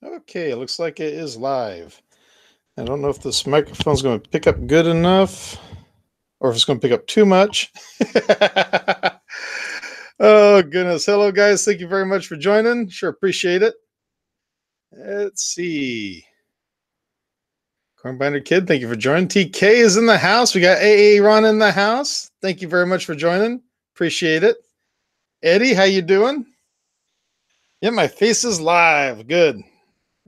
Okay, it looks like it is live. I don't know if this microphone's going to pick up good enough or if it's going to pick up too much. Oh, goodness. Hello, guys. Thank you very much for joining. Sure appreciate it. Let's see. Cornbinder Kid, thank you for joining. TK is in the house. We got AA Ron in the house. Thank you very much for joining. Appreciate it. Eddie, how you doing? Yeah, my face is live. Good.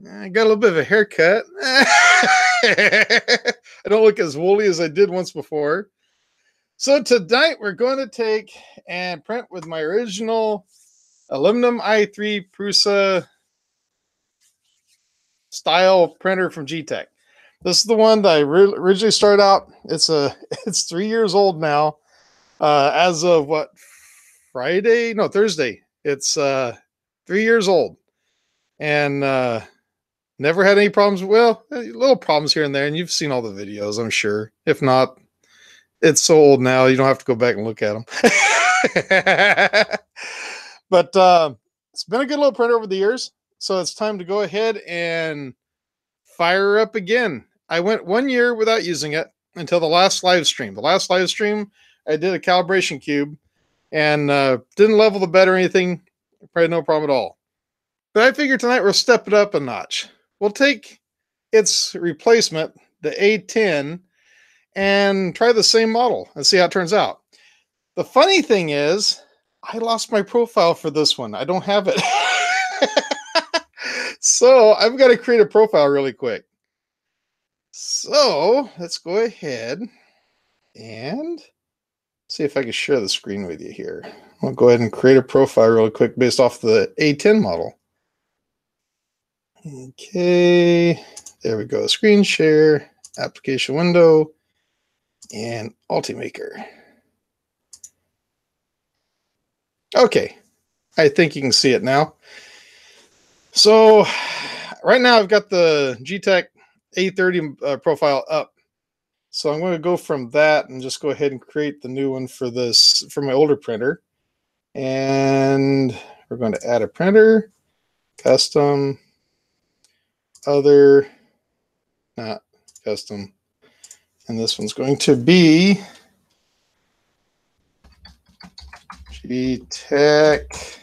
I got a little bit of a haircut. I don't look as woolly as I did once before. So tonight we're going to take and print with my original aluminum i3 Prusa style printer from Geeetech. This is the one that I originally started out. It's 3 years old now. As of what, Friday? No, Thursday. It's 3 years old. And never had any problems. Well, little problems here and there. And you've seen all the videos, I'm sure. If not, it's so old now, you don't have to go back and look at them. But it's been a good little printer over the years. So it's time to go ahead and fire up again. I went 1 year without using it until the last live stream. The last live stream, I did a calibration cube and didn't level the bed or anything. Probably no problem at all. But I figured tonight we'll step it up a notch. We'll take its replacement, the A10, and try the same model and see how it turns out. The funny thing is, I lost my profile for this one. I don't have it. So I've got to create a profile really quick. So let's go ahead and see if I can share the screen with you here. I'll go ahead and create a profile really quick based off the A10 model. Okay, there we go. Screen share, application window, and Ultimaker. Okay, I think you can see it now. So right now I've got the Geeetech A30 profile up. So I'm going to go from that and just go ahead and create the new one for this, for my older printer. And we're going to add a printer, custom, other, not custom. And this one's going to be Geeetech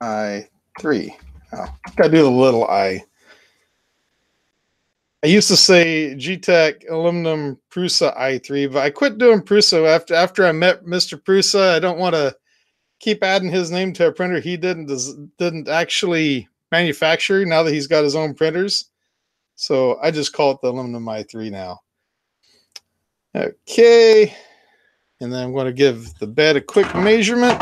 I3. Oh, gotta do the little I. I used to say Geeetech Aluminum Prusa I3, but I quit doing Prusa after I met Mr. Prusa. I don't want to keep adding his name to a printer he didn't actually manufacture now that he's got his own printers. So I just call it the Aluminum i3 now. Okay. And then I'm going to give the bed a quick measurement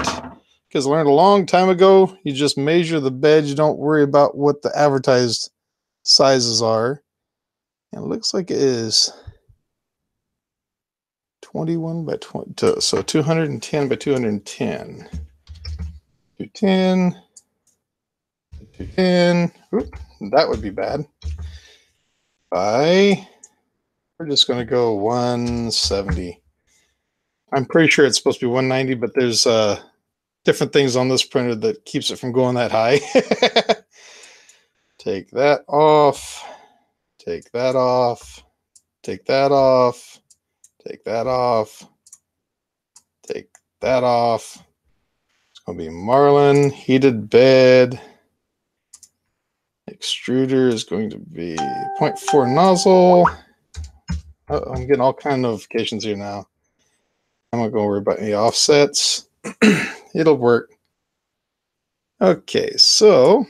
because I learned a long time ago, you just measure the bed. You don't worry about what the advertised sizes are. And it looks like it is 21 by 20, so 210 by 210. 210, 210. Oop, that would be bad. We're just going to go 170. I'm pretty sure it's supposed to be 190, but there's different things on this printer that keeps it from going that high. Take that off. Take that off. Take that off. Take that off. Take that off. It's going to be Marlin, heated bed. Extruder is going to be 0.4 nozzle. I'm getting all kind of notifications here now. I'm not going to worry about any offsets. It'll work. Okay, so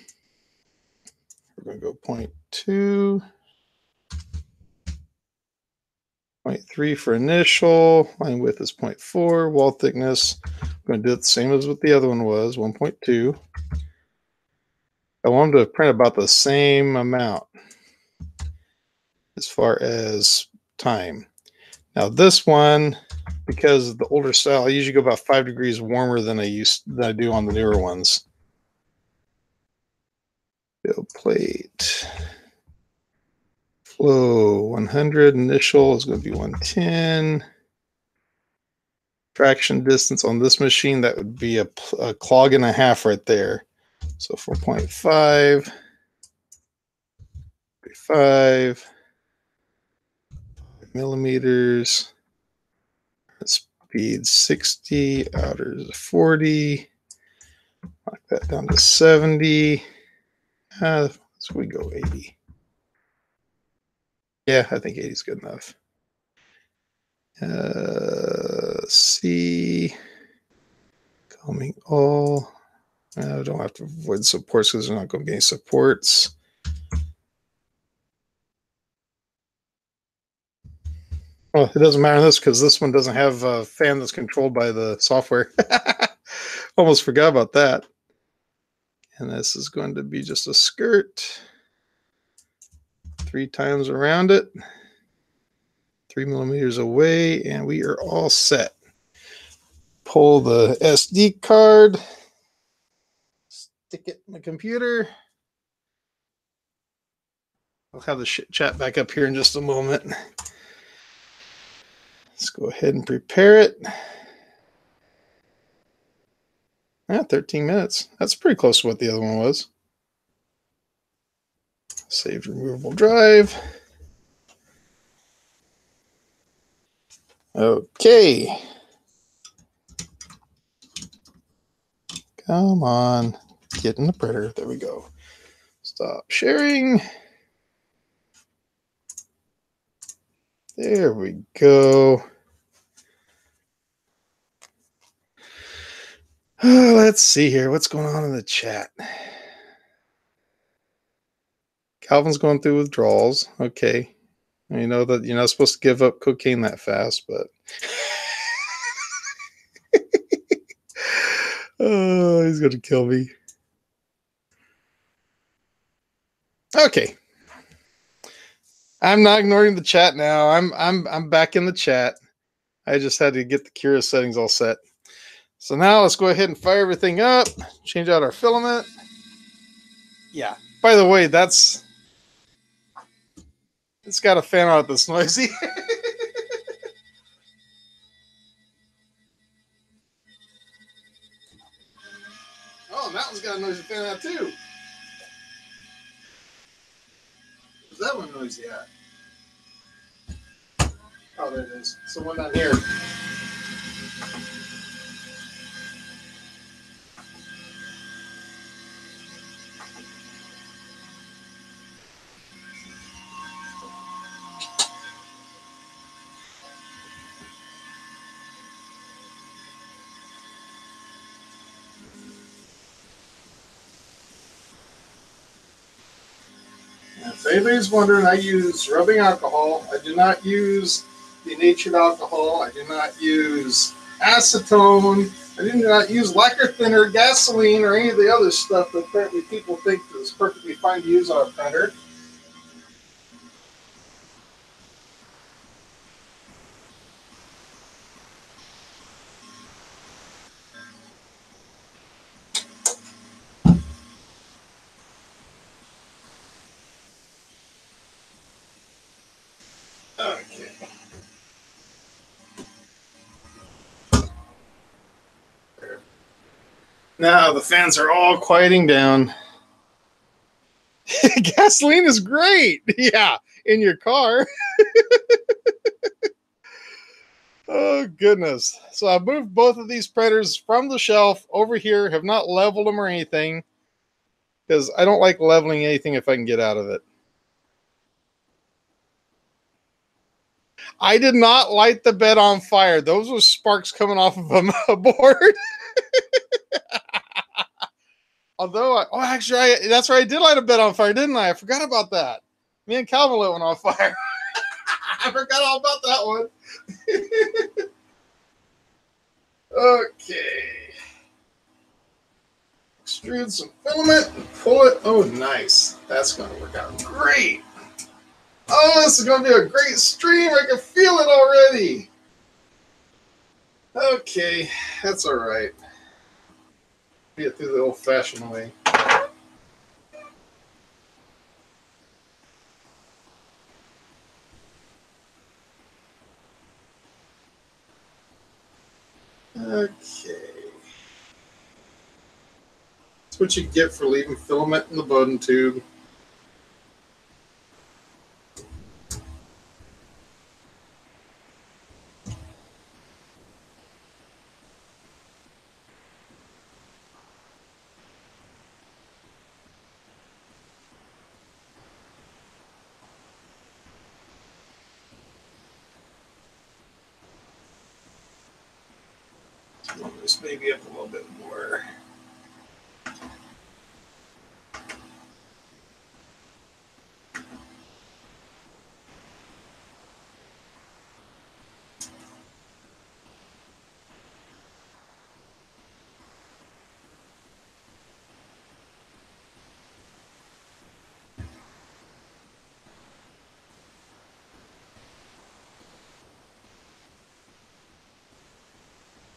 we're going to go 0.2. 0.3 for initial, line width is 0.4, wall thickness, I'm going to do it the same as what the other one was, 1.2. I want them to print about the same amount as far as time. Now this one, because of the older style, I usually go about 5 degrees warmer than I do on the newer ones. Build plate. Flow 100, initial is going to be 110. Traction distance on this machine, that would be a clog and a half right there. So 4.5, 5 millimeters. Speed 60, outer is 40. Lock that down to 70. So we go 80. Yeah, I think 80 is good enough. C. Coming all. I don't have to avoid supports because there's not going to be any supports. Well, it doesn't matter in this because this one doesn't have a fan that's controlled by the software. Almost forgot about that. And this is going to be just a skirt. 3 times around it. 3 millimeters away, and we are all set. Pull the SD card. Stick it in the computer. I'll have the chat back up here in just a moment. Let's go ahead and prepare it. 13 minutes. That's pretty close to what the other one was. Saved removable drive. Okay. Come on. Get in the printer. There we go. Stop sharing. There we go. Let's see here. What's going on in the chat? Calvin's going through withdrawals. Okay. You know that you're not supposed to give up cocaine that fast, but oh, he's going to kill me. Okay. I'm not ignoring the chat now. I'm back in the chat. I just had to get the Cura settings all set. So now let's go ahead and fire everything up. Change out our filament. Yeah. By the way, it's got a fan out that's noisy. Oh, that one's got a noisy fan out too. Where's that one noisy at? Oh, there it is. It's the one down here. If anybody's wondering, I use rubbing alcohol. I do not use denatured alcohol. I do not use acetone. I do not use lacquer thinner, gasoline, or any of the other stuff that apparently people think is perfectly fine to use on a printer. Okay. Now the fans are all quieting down. Gasoline is great. Yeah, in your car. Oh, goodness. So I moved both of these printers from the shelf over here, have not leveled them or anything, because I don't like leveling anything if I can get out of it. I did not light the bed on fire. Those were sparks coming off of a board. Although, actually, that's right. I did light a bed on fire, didn't I? I forgot about that. Me and Calvin lit one on fire. I forgot all about that one. Okay. Extrude some filament and pull it. Oh, nice. That's going to work out great. Oh, this is going to be a great stream. I can feel it already. Okay, that's all right. Get through the old-fashioned way. That's what you get for leaving filament in the Bowden tube. Warm this baby up a little bit more.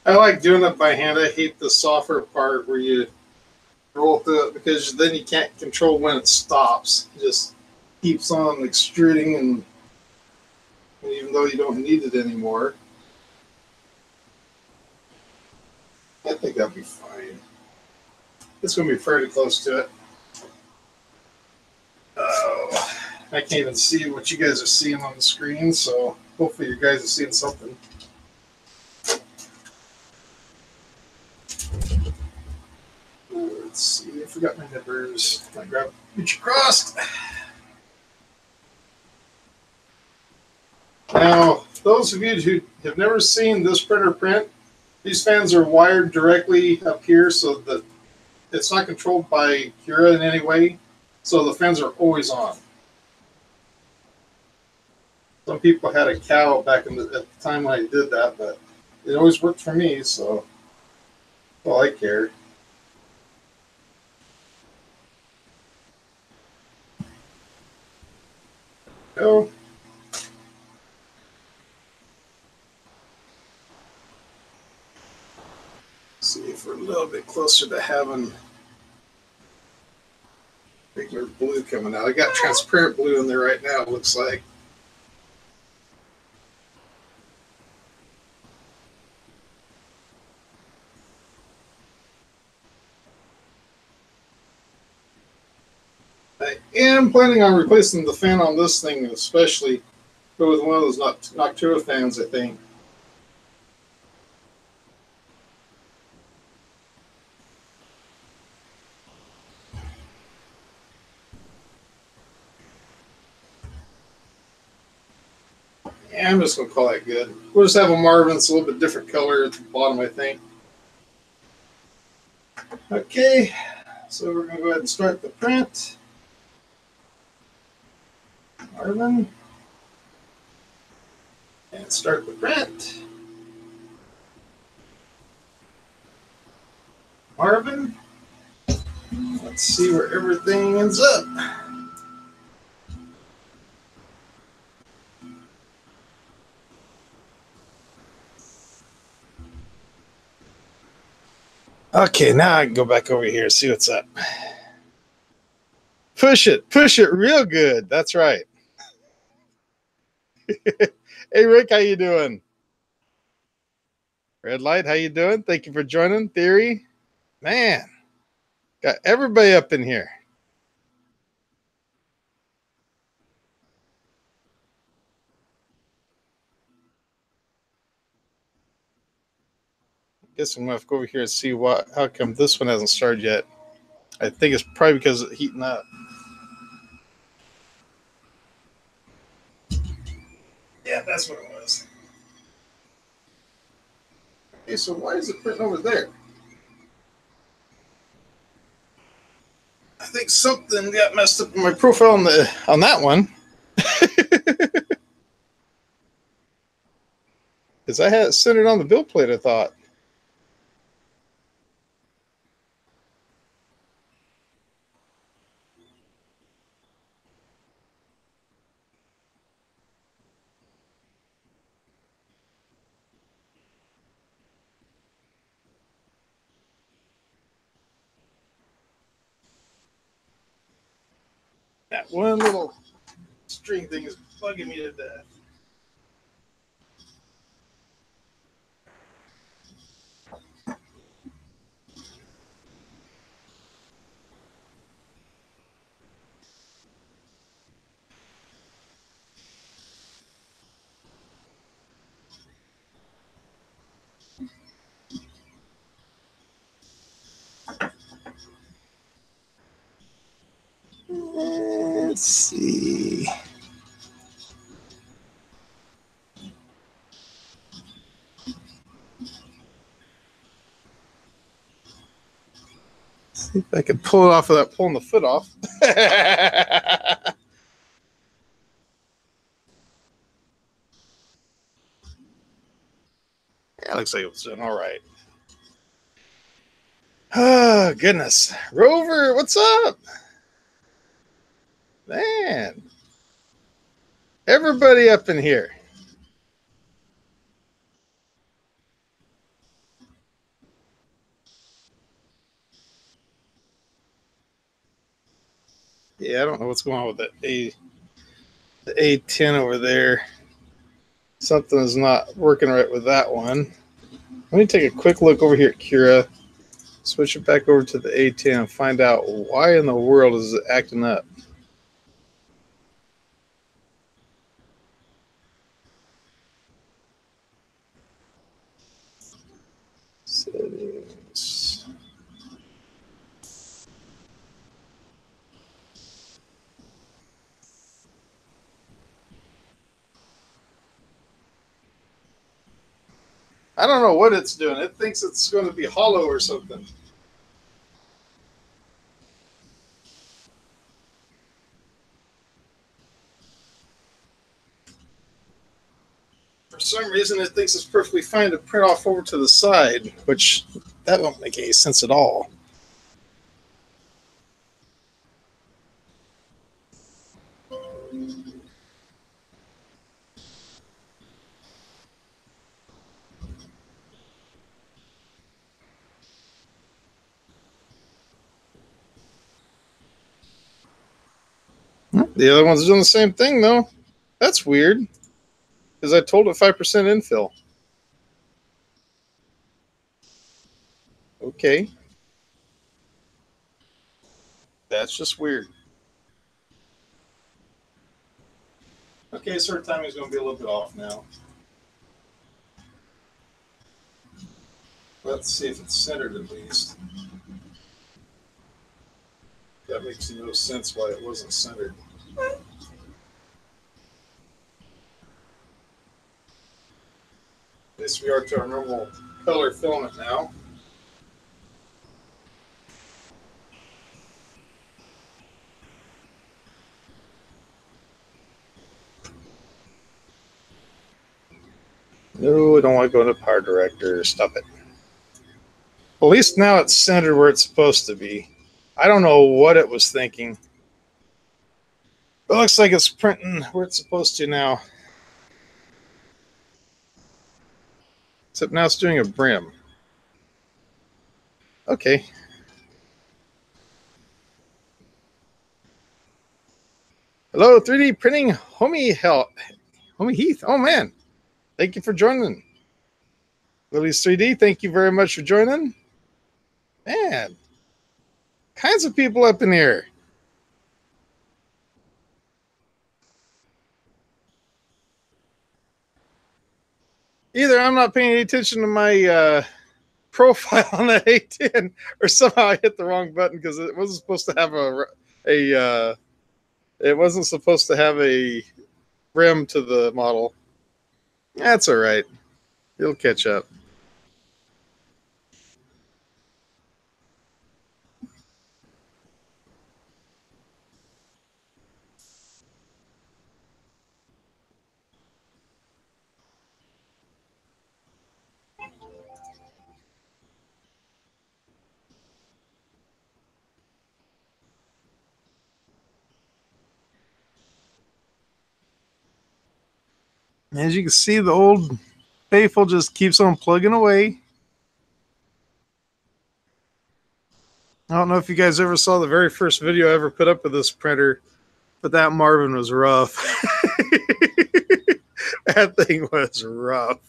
I like doing it by hand. I hate the software part where you roll through it because then you can't control when it stops. It just keeps on extruding, and even though you don't need it anymore, I think that'll be fine. It's going to be fairly close to it. Oh, I can't even see what you guys are seeing on the screen, so hopefully you guys are seeing something. Let's see, I forgot my nippers. I grab reach across. Now, those of you who have never seen this printer print, these fans are wired directly up here so that it's not controlled by Cura in any way. So the fans are always on. Some people had a cow back at the time when I did that, but it always worked for me, so that's all I care. Go. See if we're a little bit closer to having regular blue coming out. I got transparent blue in there right now, it looks like. I am planning on replacing the fan on this thing, especially with one of those Noctua fans, I think. Yeah, I'm just going to call that good. We'll just have a Marvin. It's a little bit different color at the bottom, I think. Okay, so we're going to go ahead and start the print. Marvin. And start the print. Marvin. Let's see where everything ends up. Okay, now I can go back over here and see what's up. Push it real good. That's right. Hey, Rick, how you doing? Red Light, how you doing? Thank you for joining. Theory, man, got everybody up in here. Guess I'm gonna have to go over here and see how come this one hasn't started yet. I think it's probably because it's heating up. Yeah, that's what it was. Okay, so why is it printing over there? I think something got messed up in my profile on that one. Because I had it centered on the build plate, I thought. That one little string thing is bugging me to death. Let's see. See if I can pull it off without pulling the foot off. Yeah, looks like it was doing all right. Oh, goodness. Rover, what's up? Man. Everybody up in here. Yeah, I don't know what's going on with the A10 over there. Something is not working right with that one. Let me take a quick look over here at Cura. Switch it back over to the A10 and find out why in the world is it acting up. Settings. I don't know what it's doing. It thinks it's going to be hollow or something. For some reason, it thinks it's perfectly fine to print off over to the side, which that won't make any sense at all. The other one's doing the same thing, though. That's weird, because I told it 5% infill. Okay. That's just weird. Okay, so our timing is going to be a little bit off now. Let's see if it's centered at least. That makes no sense why it wasn't centered. At least we are to our normal color filament now. No, I don't want to go into Power Director. Stop it. Well, at least now it's centered where it's supposed to be. I don't know what it was thinking. It looks like it's printing where it's supposed to now. Except now it's doing a brim. Okay. Hello, 3D printing homie Heath. Oh man, thank you for joining. Lily's 3D, thank you very much for joining. Man, kinds of people up in here. Either I'm not paying any attention to my profile on that A10, or somehow I hit the wrong button because it wasn't supposed to have it wasn't supposed to have a rim to the model. That's all right. It'll catch up. As you can see, the old faithful just keeps on plugging away. I don't know if you guys ever saw the very first video I ever put up with this printer, but that Marvin was rough. That thing was rough.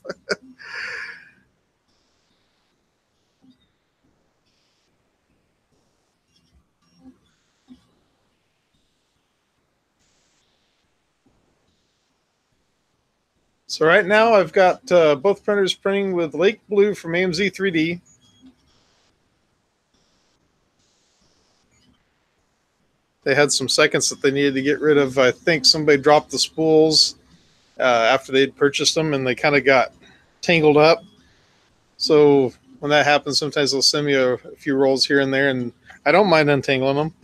So right now I've got both printers printing with Lake Blue from AMZ 3D. They had some seconds that they needed to get rid of. I think somebody dropped the spools after they'd purchased them, and they kind of got tangled up. So when that happens, sometimes they'll send me a few rolls here and there, and I don't mind untangling them.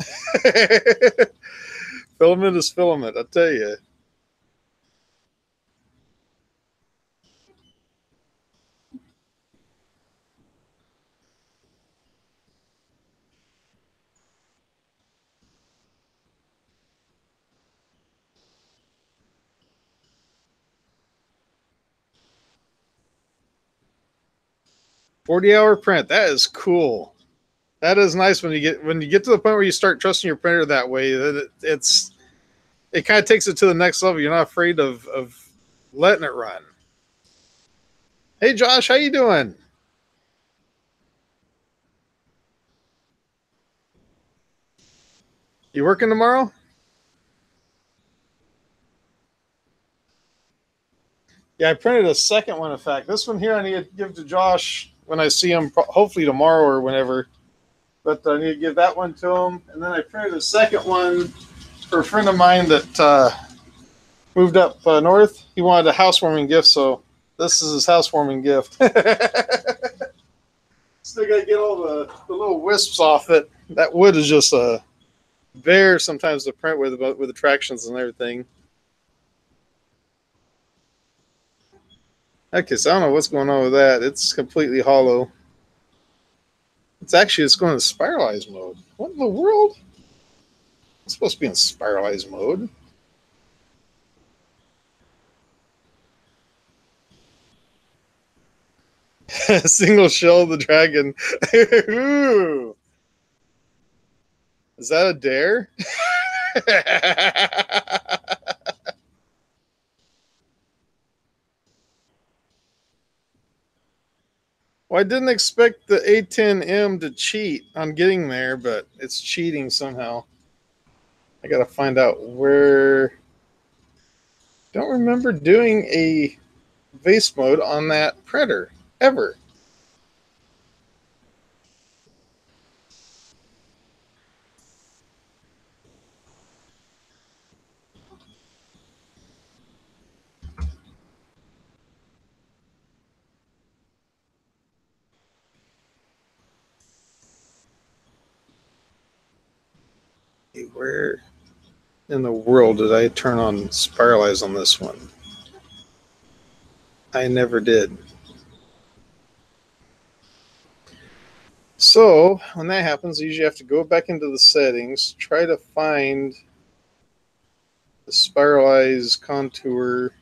Filament is filament, I tell you. $40 print. That is cool. That is nice when you get to the point where you start trusting your printer that way. That it kind of takes it to the next level. You're not afraid of letting it run. Hey Josh, how you doing? You working tomorrow? Yeah, I printed a second one. In fact, this one here I need to give to Josh when I see him, hopefully tomorrow or whenever. But I need to give that one to him, and then I printed a second one for a friend of mine that moved up north. He wanted a housewarming gift, so this is his housewarming gift. Still got to get all the little wisps off it. That wood is just a bear sometimes to print with attractions and everything. Okay, so I don't know what's going on with that. It's completely hollow. It's going to spiralize mode. What in the world? It's supposed to be in spiralize mode. Single shell of the dragon. Ooh. Is that a dare? Well, I didn't expect the A10M to cheat on getting there, but it's cheating somehow. I got to find out where. Don't remember doing a vase mode on that printer ever. Where in the world did I turn on spiralize on this one? I never did. So when that happens, you usually have to go back into the settings, try to find the spiralize contour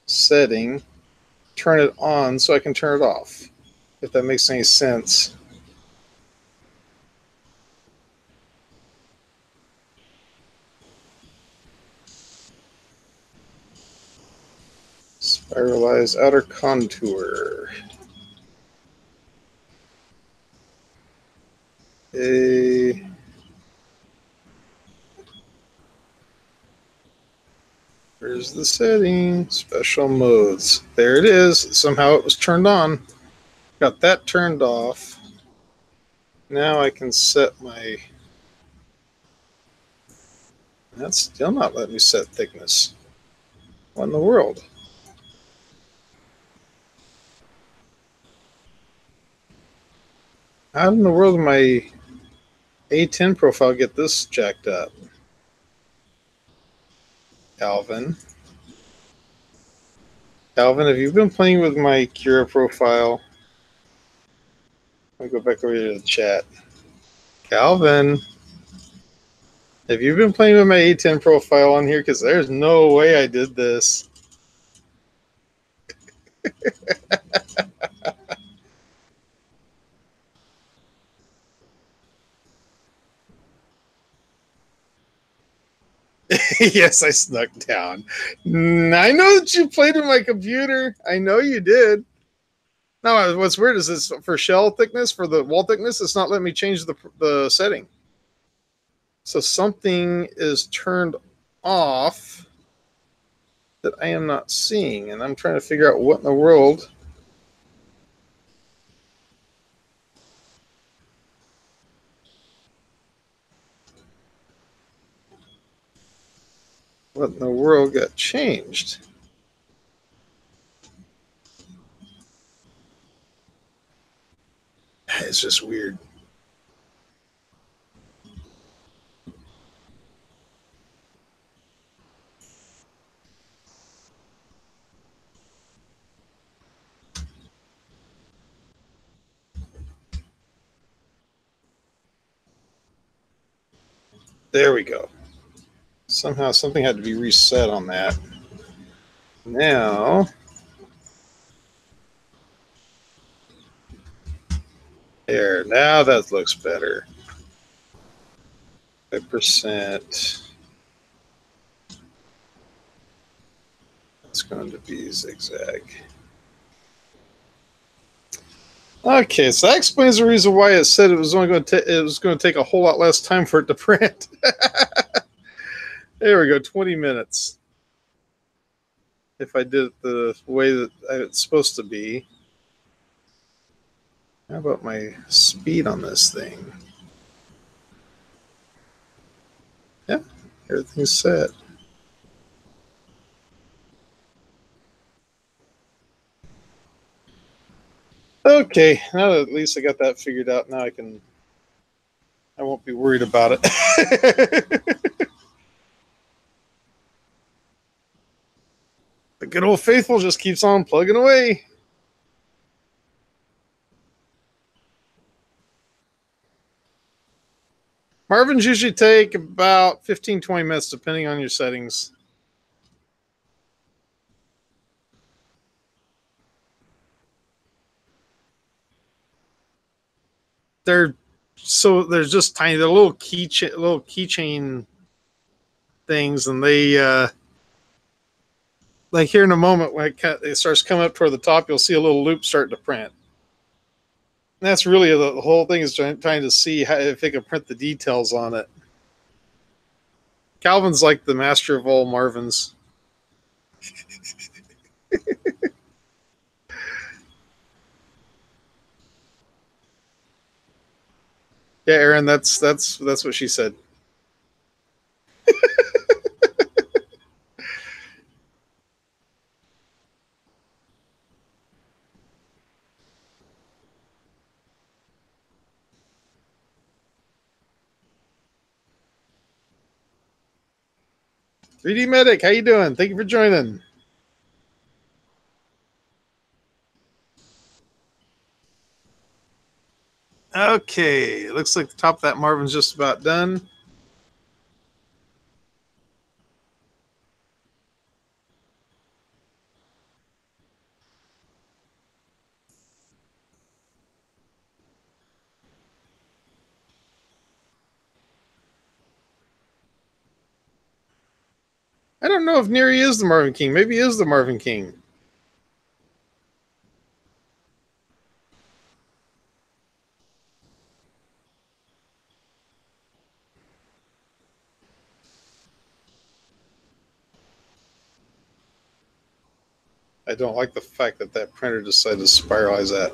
setting, turn it on so I can turn it off, if that makes any sense. Spiralize outer contour. Where's the setting? Special modes. There it is. Somehow it was turned on. Got that turned off. Now I can set my... That's still not letting me set thickness. What in the world? How in the world did my A10 profile get this jacked up? Alvin, have you been playing with my Cura profile? I'll go back over to the chat. Calvin, have you been playing with my A10 profile on here? Because there's no way I did this. Yes, I snuck down. I know that you played with my computer. I know you did. No, what's weird is this for shell thickness, for the wall thickness, it's not letting me change the setting. So something is turned off that I am not seeing, and I'm trying to figure out what in the world. What in the world got changed? It's just weird. There we go. Somehow something had to be reset on that. Now, there. Now that looks better. 5%. It's going to be zigzag. Okay, so that explains the reason why it said it was only going to take a whole lot less time for it to print. There we go, 20 minutes. If I did it the way that it's supposed to be. How about my speed on this thing? Yeah, everything's set. Okay, now that at least I got that figured out, now I won't be worried about it. The good old faithful just keeps on plugging away. Marvins usually take about 15-20 minutes depending on your settings. They're just tiny. They're little keychain things, and they like here in a moment when it starts coming up toward the top, you'll see a little loop starting to print. And that's really the whole thing, is trying to see if they can print the details on it. Calvin's like the master of all Marvins. Yeah, Aaron, that's what she said. 3D Medic, how you doing? Thank you for joining. Okay, looks like the top of that Marvin's just about done. I don't know if Neri is the Marvin King. Maybe he is the Marvin King. I don't like the fact that that printer decided to spiralize that.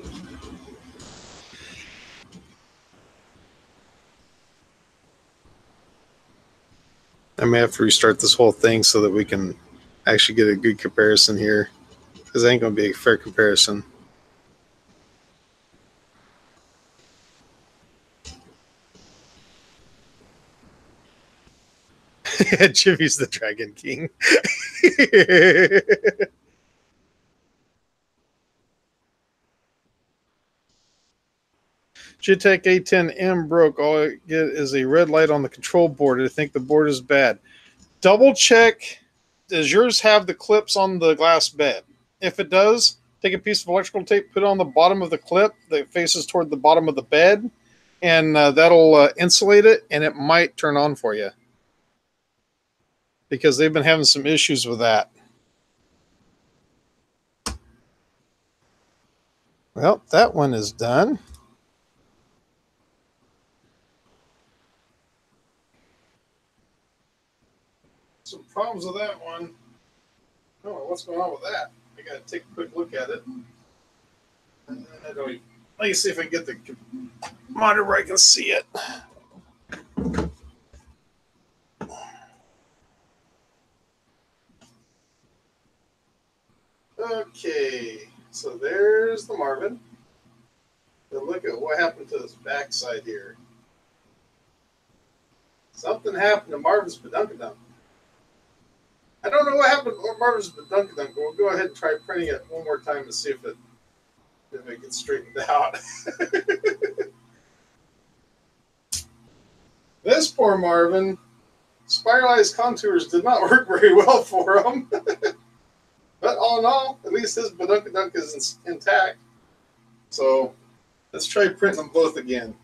I may have to restart this whole thing so that we can actually get a good comparison here, because it ain't going to be a fair comparison. Jimmy's the Dragon King. Geeetech A10M broke. All I get is a red light on the control board. I think the board is bad. Double check. Does yours have the clips on the glass bed? If it does, take a piece of electrical tape, put it on the bottom of the clip that faces toward the bottom of the bed, and that'll insulate it, and it might turn on for you, because they've been having some issues with that. Well, that one is done. Some problems with that one. I don't know what's going on with that. I got to take a quick look at it. Let me see if I can get the monitor where I can see it. Marvin. But look at what happened to this backside here. Something happened to Marvin's Badunkadunk. I don't know what happened to Marvin's Badunkadunk, but we'll go ahead and try printing it one more time to see if it gets straightened out. This poor Marvin, spiralized contours did not work very well for him. But all in all, at least his Badunkadunk is intact. So let's try printing them both again.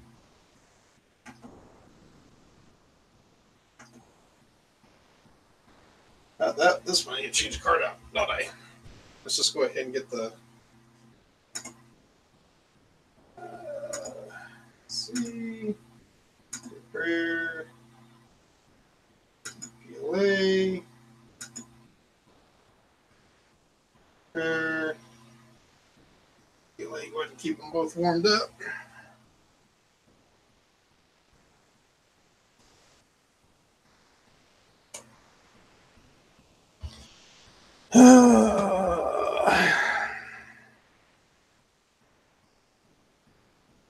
This one I need to change the card out, don't I? Let's just go ahead and get the. Let's see. Prayer. PLA. Prayer. PLA. Go ahead and keep them both warmed up.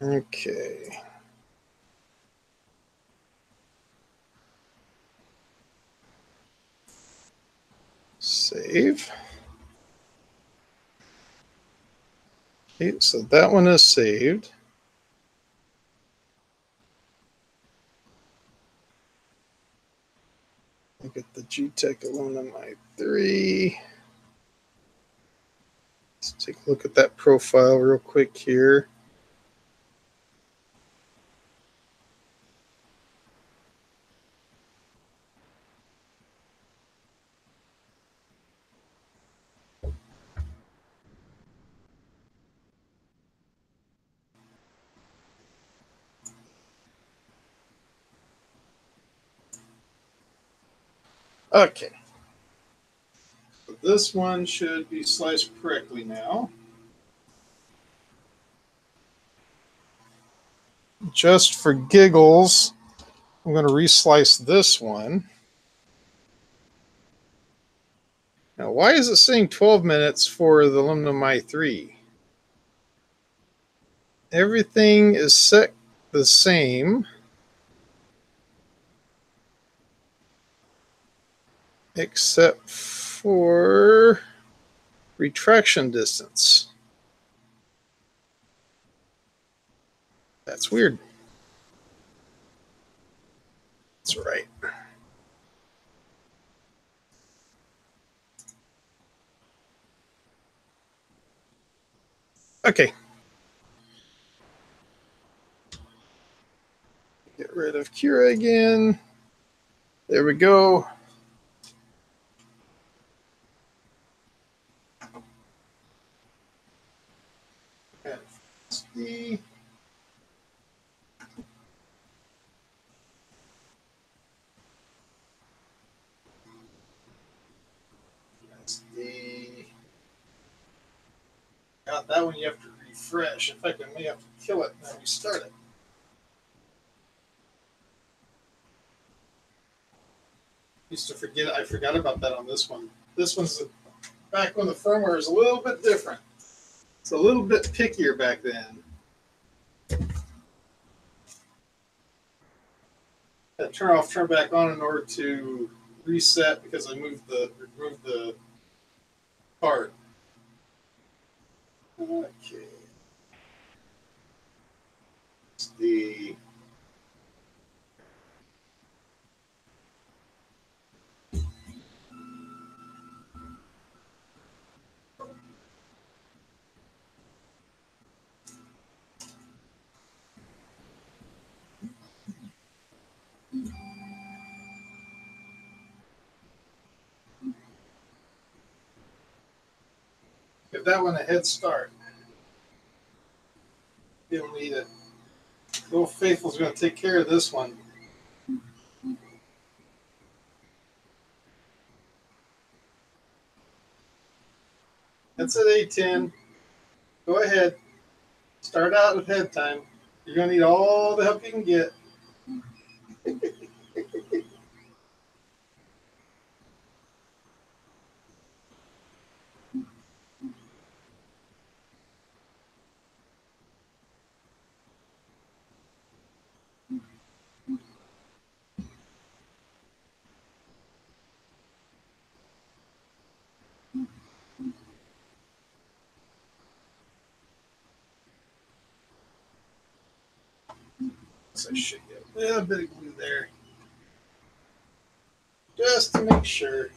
Okay. Save. Okay, so that one is saved. Look at the Geeetech Aluminum I3. Let's take a look at that profile real quick here. Okay. So this one should be sliced correctly now. Just for giggles, I'm going to reslice this one. Now, why is it saying 12 minutes for the aluminum i3? Everything is set the same, except for retraction distance. That's weird. That's right. Okay. Get rid of Cura again. There we go. SD. SD. Got that one you have to refresh. In fact, I may have to kill it and then restart it. Used to forget. I forgot about that on this one. This one's back when the firmware is a little bit different. It's a little bit pickier back then. I turn off, turn back on in order to reset because I removed the part. Okay. It's the give that one a head start. You don't need it. Little Faithful's going to take care of this one. That's at A10. Go ahead. Start out with head time. You're going to need all the help you can get. So I should get a little bit of glue there, just to make sure.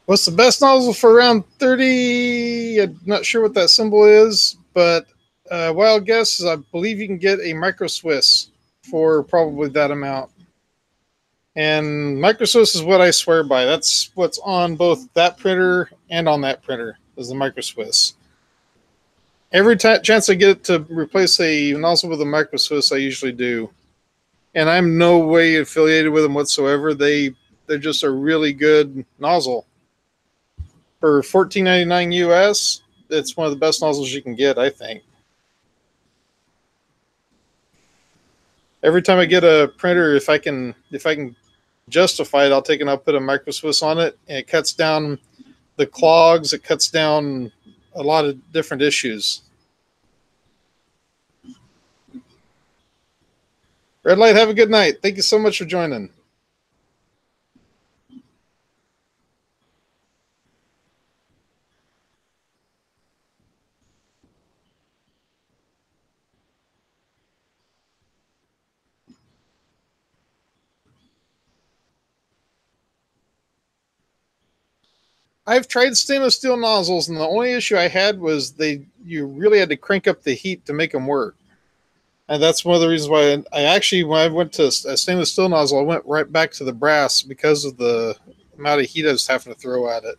What's the best nozzle for around 30? I'm not sure what that symbol is, but wild guess is I believe you can get a micro Swiss for probably that amount. And micro Swiss is what I swear by. That's what's on both that printer and on that printer is the micro Swiss. Every chance I get to replace a nozzle with a micro Swiss, I usually do. And I'm no way affiliated with them whatsoever. They're just a really good nozzle. For $14.99 US, it's one of the best nozzles you can get, I think. Every time I get a printer, if I can justify it, I'll take and I'll put a micro Swiss on it, and it cuts down the clogs. It cuts down a lot of different issues. Red Light, have a good night. Thank you so much for joining. I've tried stainless steel nozzles, and the only issue I had was you really had to crank up the heat to make them work. And that's one of the reasons why I actually, when I went to a stainless steel nozzle, I went right back to the brass because of the amount of heat I was having to throw at it.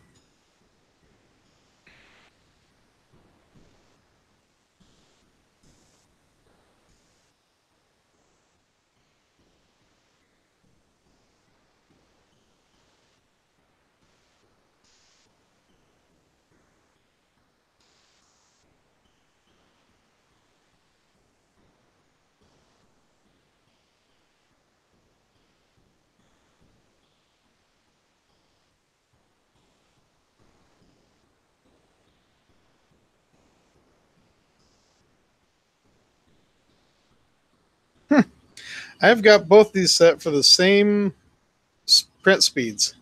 I've got both these set for the same print speeds.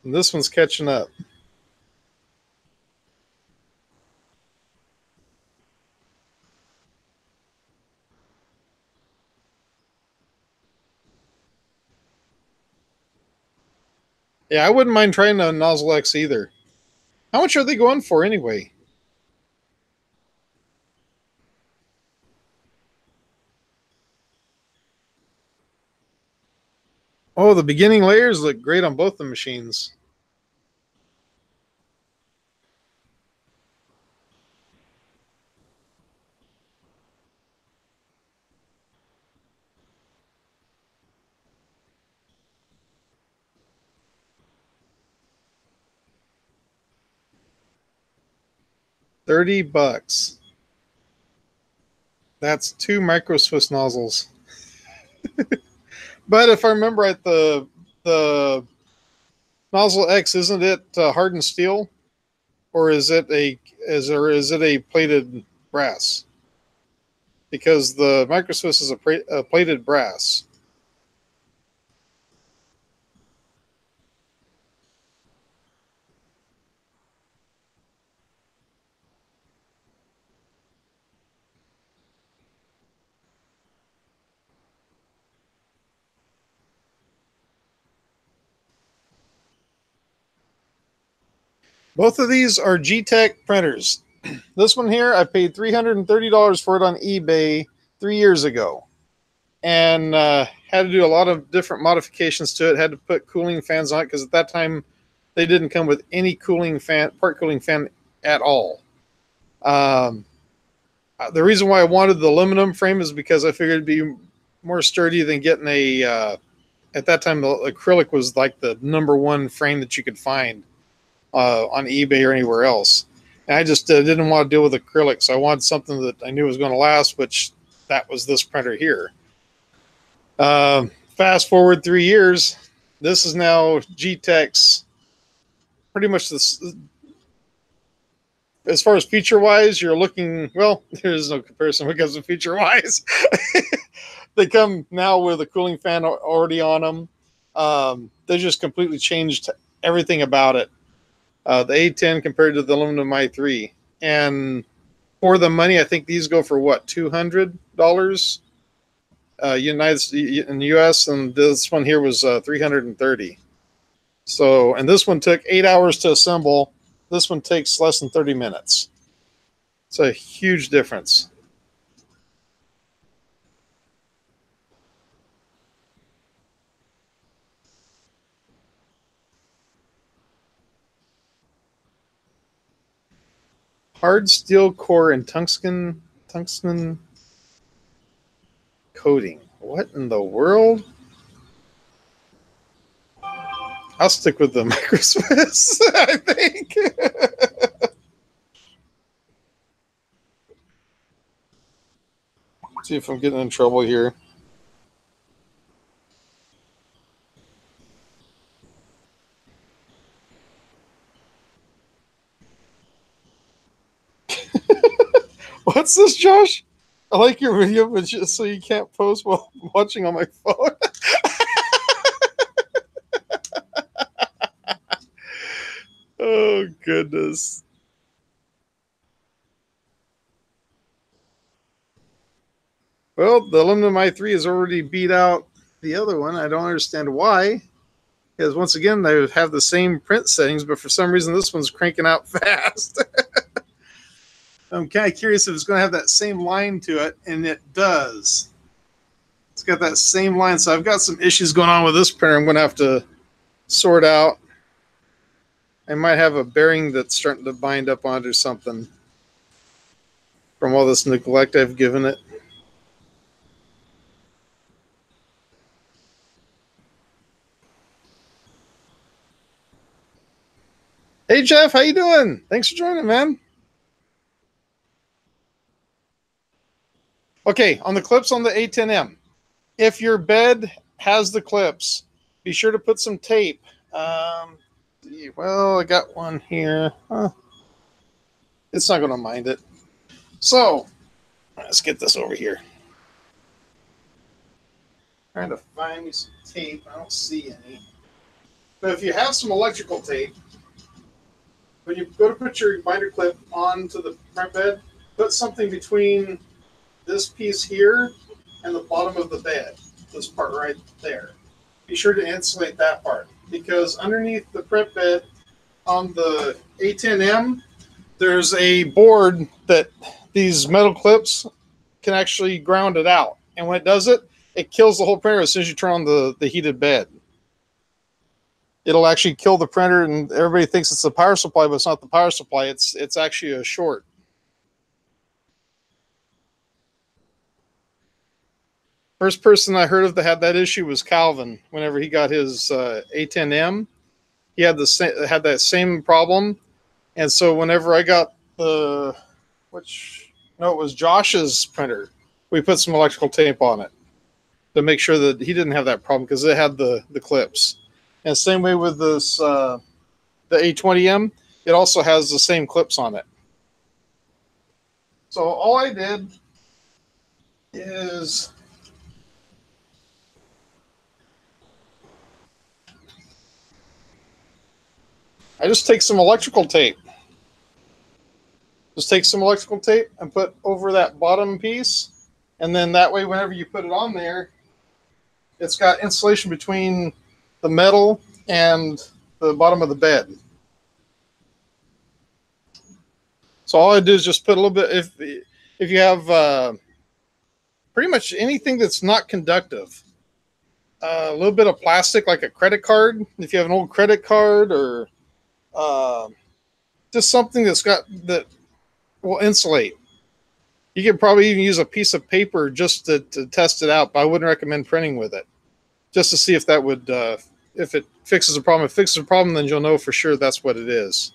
And this one's catching up. Yeah, I wouldn't mind trying a Nozzle X either. How much are they going for anyway? Oh, the beginning layers look great on both the machines. $30. That's 2 micro Swiss nozzles. But if I remember right, the Nozzle X, isn't it hardened steel, or is it a plated brass? Because the micro Swiss is a plated brass. Both of these are Geeetech printers. This one here, I paid $330 for it on eBay 3 years ago, and had to do a lot of different modifications to it. Had to put cooling fans on it because at that time they didn't come with any part cooling fan at all. The reason why I wanted the aluminum frame is because I figured it'd be more sturdy than getting a, at that time, the acrylic was like the #1 frame that you could find on eBay or anywhere else. And I just didn't want to deal with acrylic, so I wanted something that I knew was going to last, which that was this printer here. Fast forward 3 years, this is now Geeetech's pretty much this. As far as feature-wise, you're looking, well, there's no comparison when it comes to feature-wise. They come now with a cooling fan already on them. They just completely changed everything about it. The A10 compared to the aluminum i3. And for the money, I think these go for what, $200 in the US, and this one here was $330. So, and this one took 8 hours to assemble. This one takes less than 30 minutes. It's a huge difference. Hard steel core and tungsten coating. What in the world? I'll stick with the microswiss, I think. See if I'm getting in trouble here. What's this, Josh? I like your video, but just so you can't post while watching on my phone. Oh, goodness. Well, the aluminum i3 has already beat out the other one. I don't understand why. Because once again, they have the same print settings, but for some reason this one's cranking out fast. I'm kind of curious if it's going to have that same line to it, and it does. It's got that same line, so I've got some issues going on with this printer I'm going to have to sort out. I might have a bearing that's starting to bind up onto something from all this neglect I've given it. Hey, Jeff, how you doing? Thanks for joining, man. Okay, on the clips on the A10M, if your bed has the clips, be sure to put some tape. Well, I got one here. It's not going to mind it. So, let's get this over here. Trying to find me some tape. I don't see any. But if you have some electrical tape, when you go to put your binder clip onto the front bed, put something between this piece here and the bottom of the bed, this part right there. Be sure to insulate that part, because underneath the print bed on the A10M, there's a board that these metal clips can actually ground it out. And when it does it, it kills the whole printer as soon as you turn on the heated bed. It'll actually kill the printer, and everybody thinks it's the power supply, but it's not the power supply. It's actually a short. First person I heard of that had that issue was Calvin. Whenever he got his A10M, he had that same problem. And so whenever I got it was Josh's printer, we put some electrical tape on it to make sure that he didn't have that problem, because it had the clips. And same way with this the A20M, it also has the same clips on it. So all I did is I just take some electrical tape. Just take some electrical tape and put over that bottom piece. And then that way, whenever you put it on there, it's got insulation between the metal and the bottom of the bed. So all I do is just put a little bit, if you have pretty much anything that's not conductive, a little bit of plastic, like a credit card, if you have an old credit card, or just something that will insulate. You could probably even use a piece of paper just to test it out, but I wouldn't recommend printing with it, just to see if that would, if it fixes a problem. If it fixes a problem, then you'll know for sure that's what it is.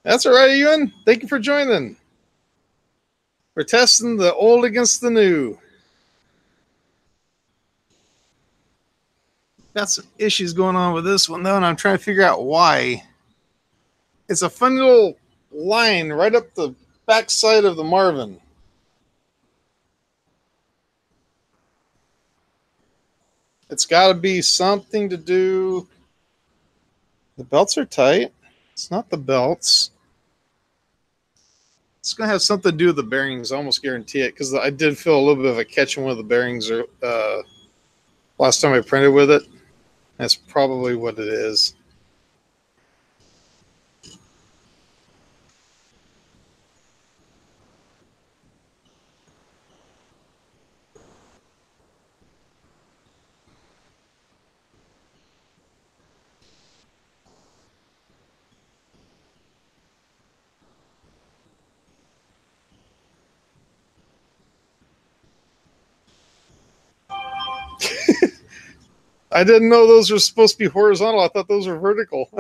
That's all right, Ewan. Thank you for joining. We're testing the old against the new. Got some issues going on with this one, though, and I'm trying to figure out why. It's a funny little line right up the backside of the Marvin. It's got to be something to do. The belts are tight. It's not the belts. It's going to have something to do with the bearings. I almost guarantee it, because I did feel a little bit of a catch in one of the bearings last time I printed with it. That's probably what it is. I didn't know those were supposed to be horizontal. I thought those were vertical.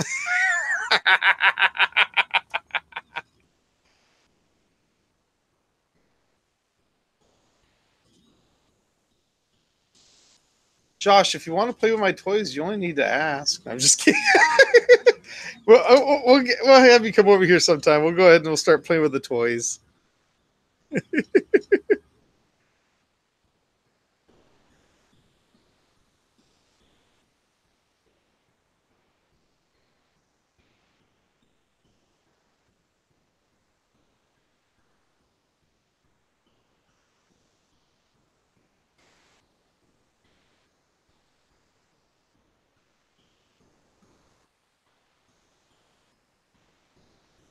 Josh, if you want to play with my toys, you only need to ask. I'm just kidding. We'll have you come over here sometime. We'll go ahead and we'll start playing with the toys.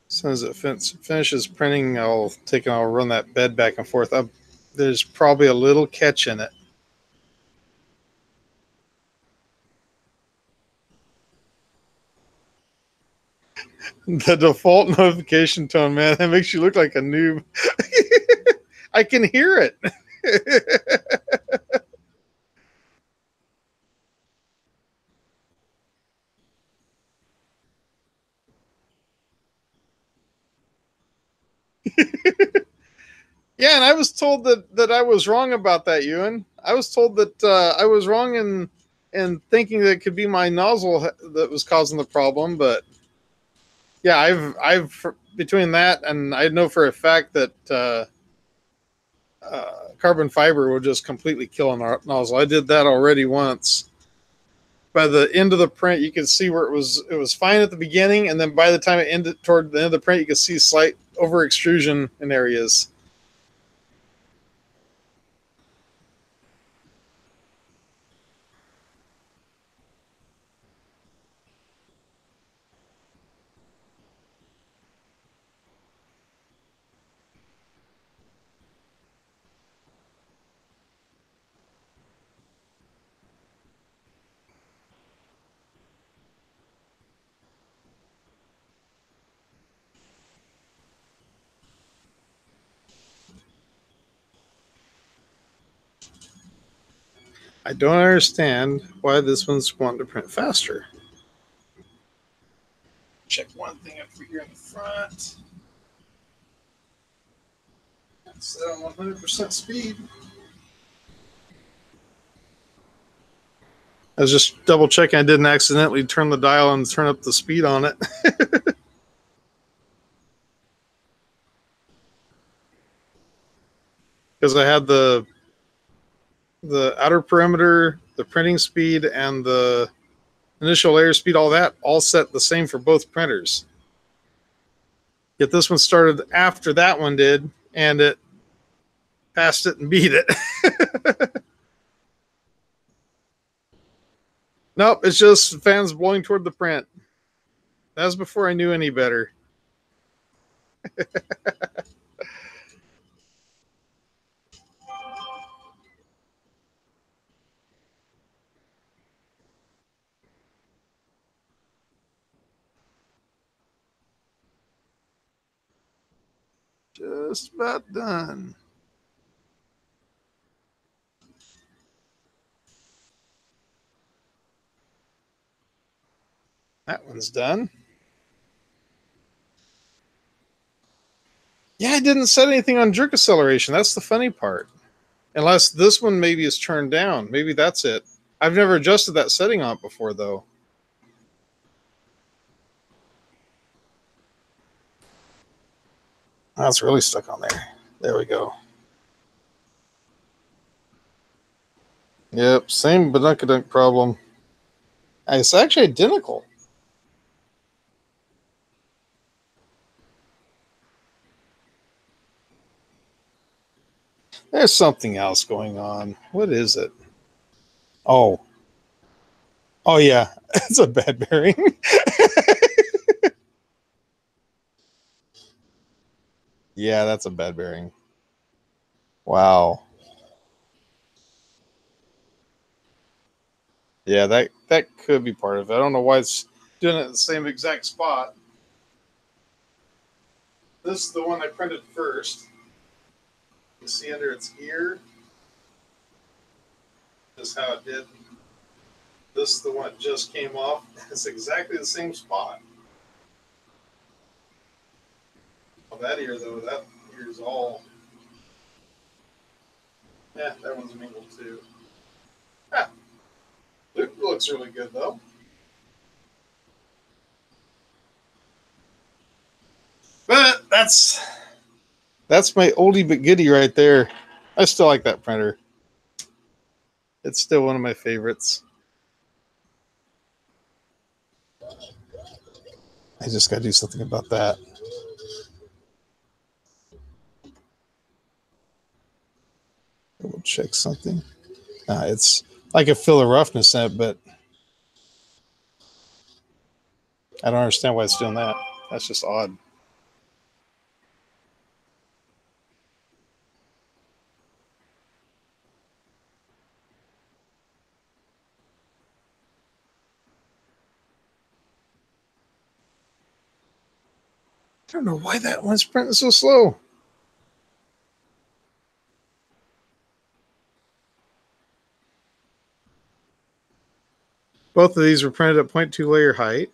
As soon as it finishes printing, I'll run that bed back and forth. There's probably a little catch in it. The default notification tone, man, that makes you look like a noob. I can hear it. Yeah, and I was told that I was wrong about that, Ewan. I was told that I was wrong in thinking that it could be my nozzle that was causing the problem. But yeah, I've between that and I know for a fact that carbon fiber will just completely kill a nozzle. I did that already once. By the end of the print, you could see where it was fine at the beginning, and then by the time it ended toward the end of the print, you could see slight over extrusion in areas. I don't understand why this one's wanting to print faster. Check one thing up here in the front. Set on 100% speed. I was just double checking I didn't accidentally turn the dial and turn up the speed on it. Because I had the outer perimeter, the printing speed, and the initial layer speed, all that, all set the same for both printers. Yet this one started after that one did, and it passed it and beat it. Nope, it's just fans blowing toward the print. That was before I knew any better. Just about done. That one's done. Yeah, I didn't set anything on jerk acceleration. That's the funny part. Unless this one maybe is turned down. Maybe that's it. I've never adjusted that setting on it before, though. That's really stuck on there. There we go. Yep, same badunkadunk problem. It's actually identical. There's something else going on. What is it? Oh. Oh, yeah. It's a bad bearing. Yeah, that's a bad bearing. Wow. Yeah, that could be part of it. I don't know why it's doing it in the same exact spot. This is the one I printed first. You see under its ear? This is how it did. This is the one that just came off. It's exactly the same spot. Well, that ear, though, that ear's all... Yeah, that one's mingled, too. Ah, it looks really good, though. But that's my oldie but goodie right there. I still like that printer. It's still one of my favorites. I just got to do something about that. We'll check something. It's like I feel the roughness in it, but I don't understand why it's doing that. That's just odd. I don't know why that one's printing so slow. Both of these were printed at 0.2 layer height.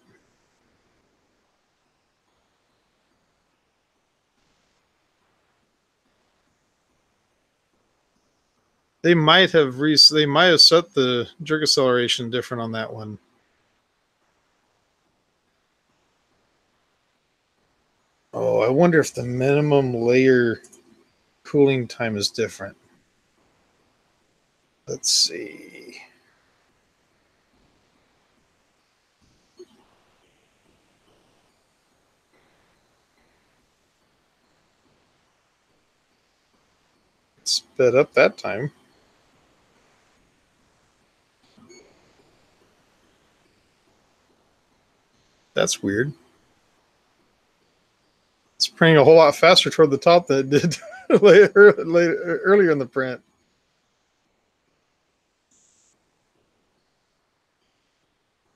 They might have set the jerk acceleration different on that one. Oh, I wonder if the minimum layer cooling time is different. Let's see. Sped up that time. That's weird. It's printing a whole lot faster toward the top than it did earlier in the print.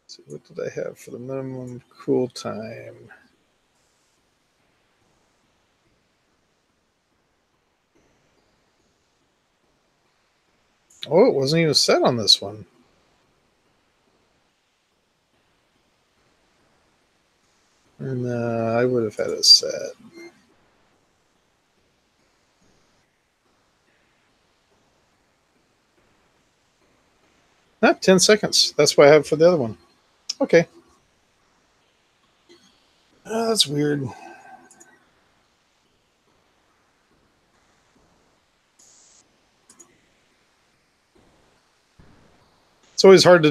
So what did I have for the minimum cool time? Oh, it wasn't even set on this one. And I would have had it set. Not 10 seconds. That's what I have for the other one. Okay. That's weird. It's always hard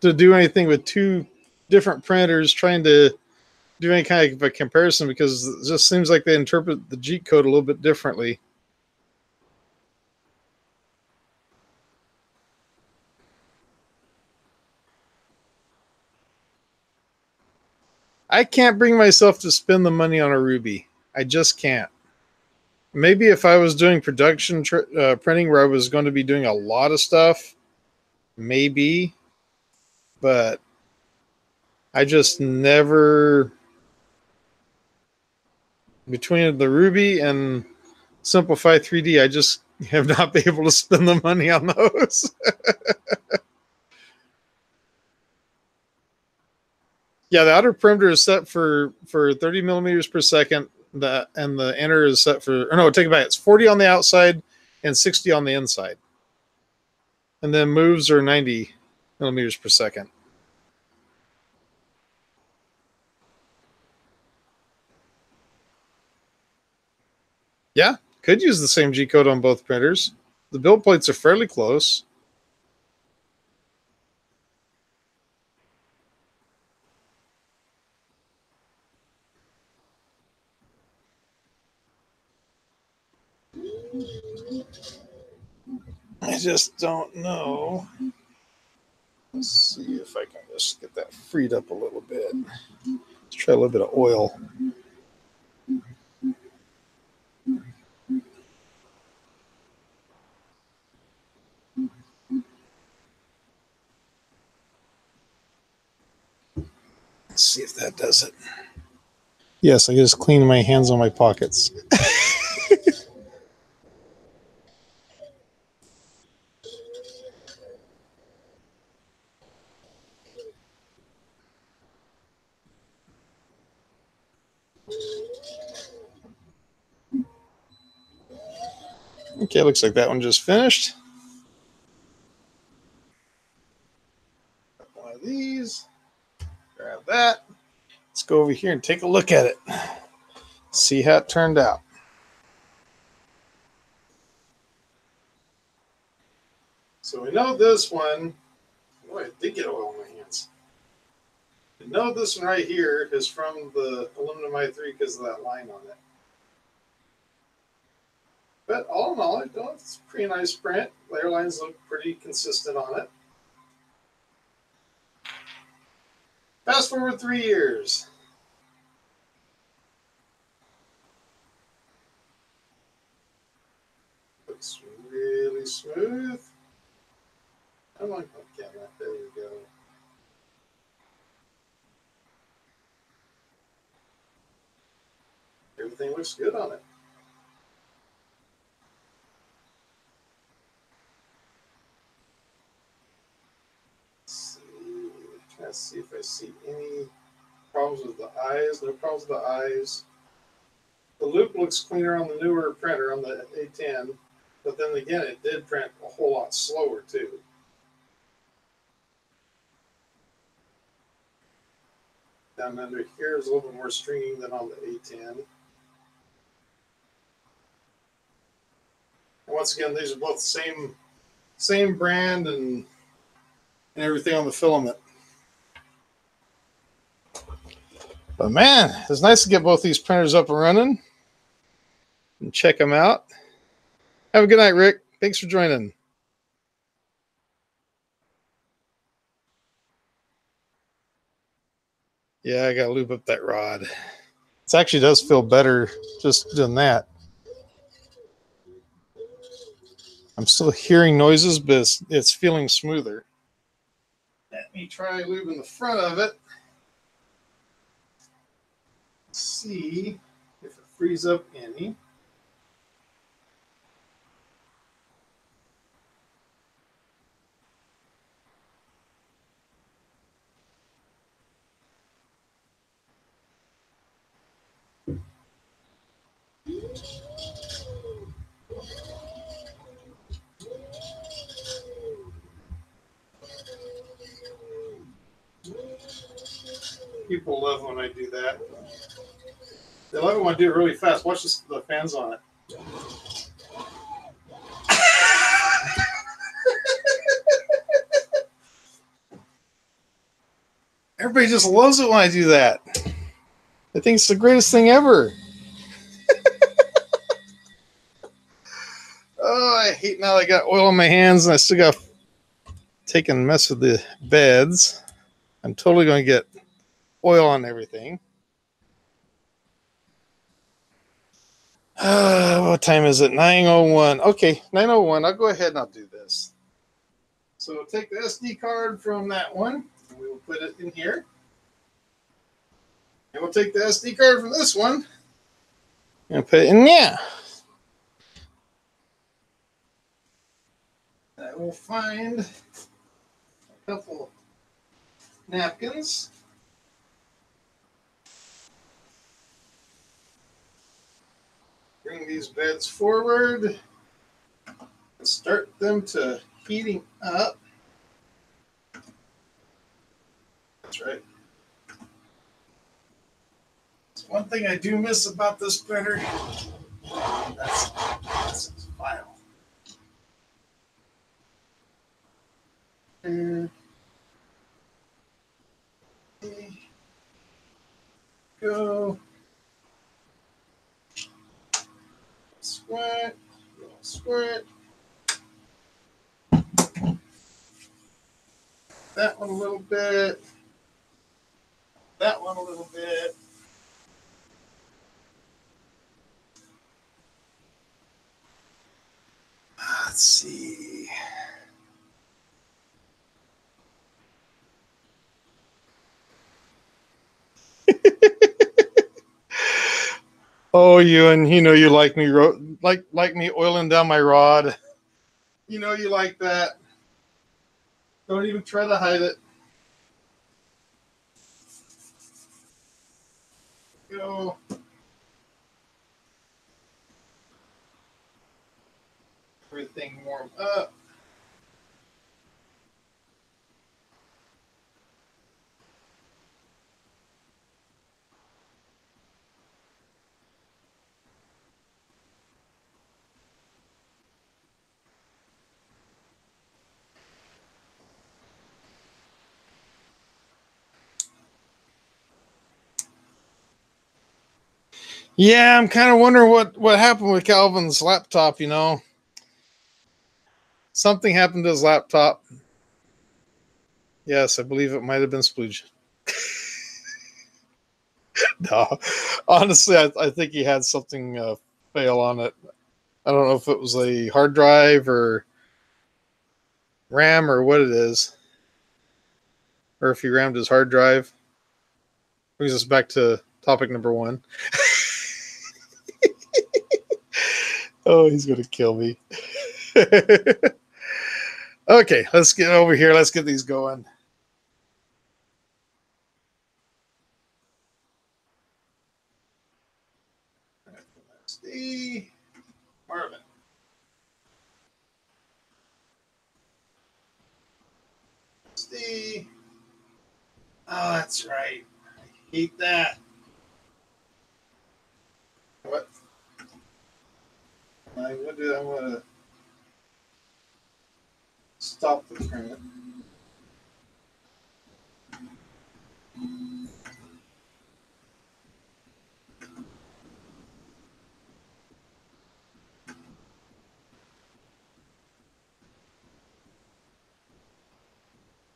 to do anything with two different printers trying to do any kind of a comparison because it just seems like they interpret the G code a little bit differently. I can't bring myself to spend the money on a Ruby. I just can't. Maybe if I was doing production printing where I was going to be doing a lot of stuff, maybe. But I just never Between the Ruby and Simplify 3D, I just have not been able to spend the money on those. Yeah, the outer perimeter is set for 30 millimeters per second. And the inner is set for, or no, take it back. It's 40 on the outside and 60 on the inside. And then moves are 90 millimeters per second. Yeah, could use the same G code on both printers. The build plates are fairly close. I just don't know. Let's see if I can just get that freed up a little bit. Let's try a little bit of oil. Let's see if that does it. Yes, I just clean my hands on my pockets. Okay, looks like that one just finished. One of these. Grab that. Let's go over here and take a look at it. See how it turned out. So we know this one. Oh, I did get oil on my hands. We know this one right here is from the Aluminum i3 because of that line on it. But all in all, it's a pretty nice print. Layer lines look pretty consistent on it. Fast forward 3 years. Looks really smooth. I'm like, okay, there we go. Everything looks good on it. Let's see if I see any problems with the eyes. No problems with the eyes. The loop looks cleaner on the newer printer on the A10, but then again, it did print a whole lot slower too. Down under here is a little bit more stringing than on the A10. And once again, these are both the same brand and everything on the filament. But man, it's nice to get both these printers up and running and check them out. Have a good night, Rick. Thanks for joining. Yeah, I got to lube up that rod. It actually does feel better just doing that. I'm still hearing noises, but it's feeling smoother. Let me try lubing the front of it. See if it frees up any. People love when I do that. They love it when I do it really fast. Watch this, the fans on it. Everybody just loves it when I do that. I think it's the greatest thing ever. Oh, I hate now I got oil on my hands and I still got taking a mess with the beds. I'm totally going to get oil on everything. What time is it? 9:01. Okay, 9:01. I'll go ahead and I'll do this. So we'll take the SD card from that one and we will put it in here. And we'll take the SD card from this one And put it in there. I will find a couple napkins. Bring these beds forward and start them to heating up. That's right. That's one thing I do miss about this printer. That's its file. There. Go. Squirt. Squirt. That one a little bit. That one a little bit. Let's see. Oh, Ewan, you know you like me like me oiling down my rod. You know you like that. Don't even try to hide it. Go. Everything warm up. Yeah, I'm kind of wondering what happened with Calvin's laptop, you know. Something happened to his laptop. Yes, I believe it might have been splooge. No, honestly, I think he had something fail on it. I don't know if it was a hard drive or RAM or what it is, or if he rammed his hard drive. Brings us back to topic number 1. Oh, he's gonna kill me. Okay, let's get over here. Let's get these going. See, Marvin. See. Oh, that's right. I hate that. What? I'm gonna stop the print.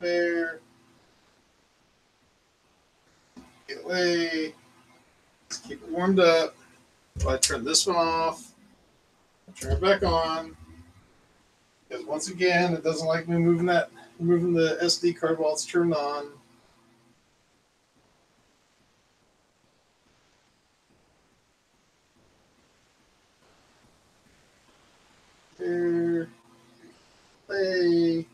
There. Get away. Let's keep it warmed up. So I turn this one off. Turn it back on. Because once again, it doesn't like me moving the SD card while it's turned on. Here. Play.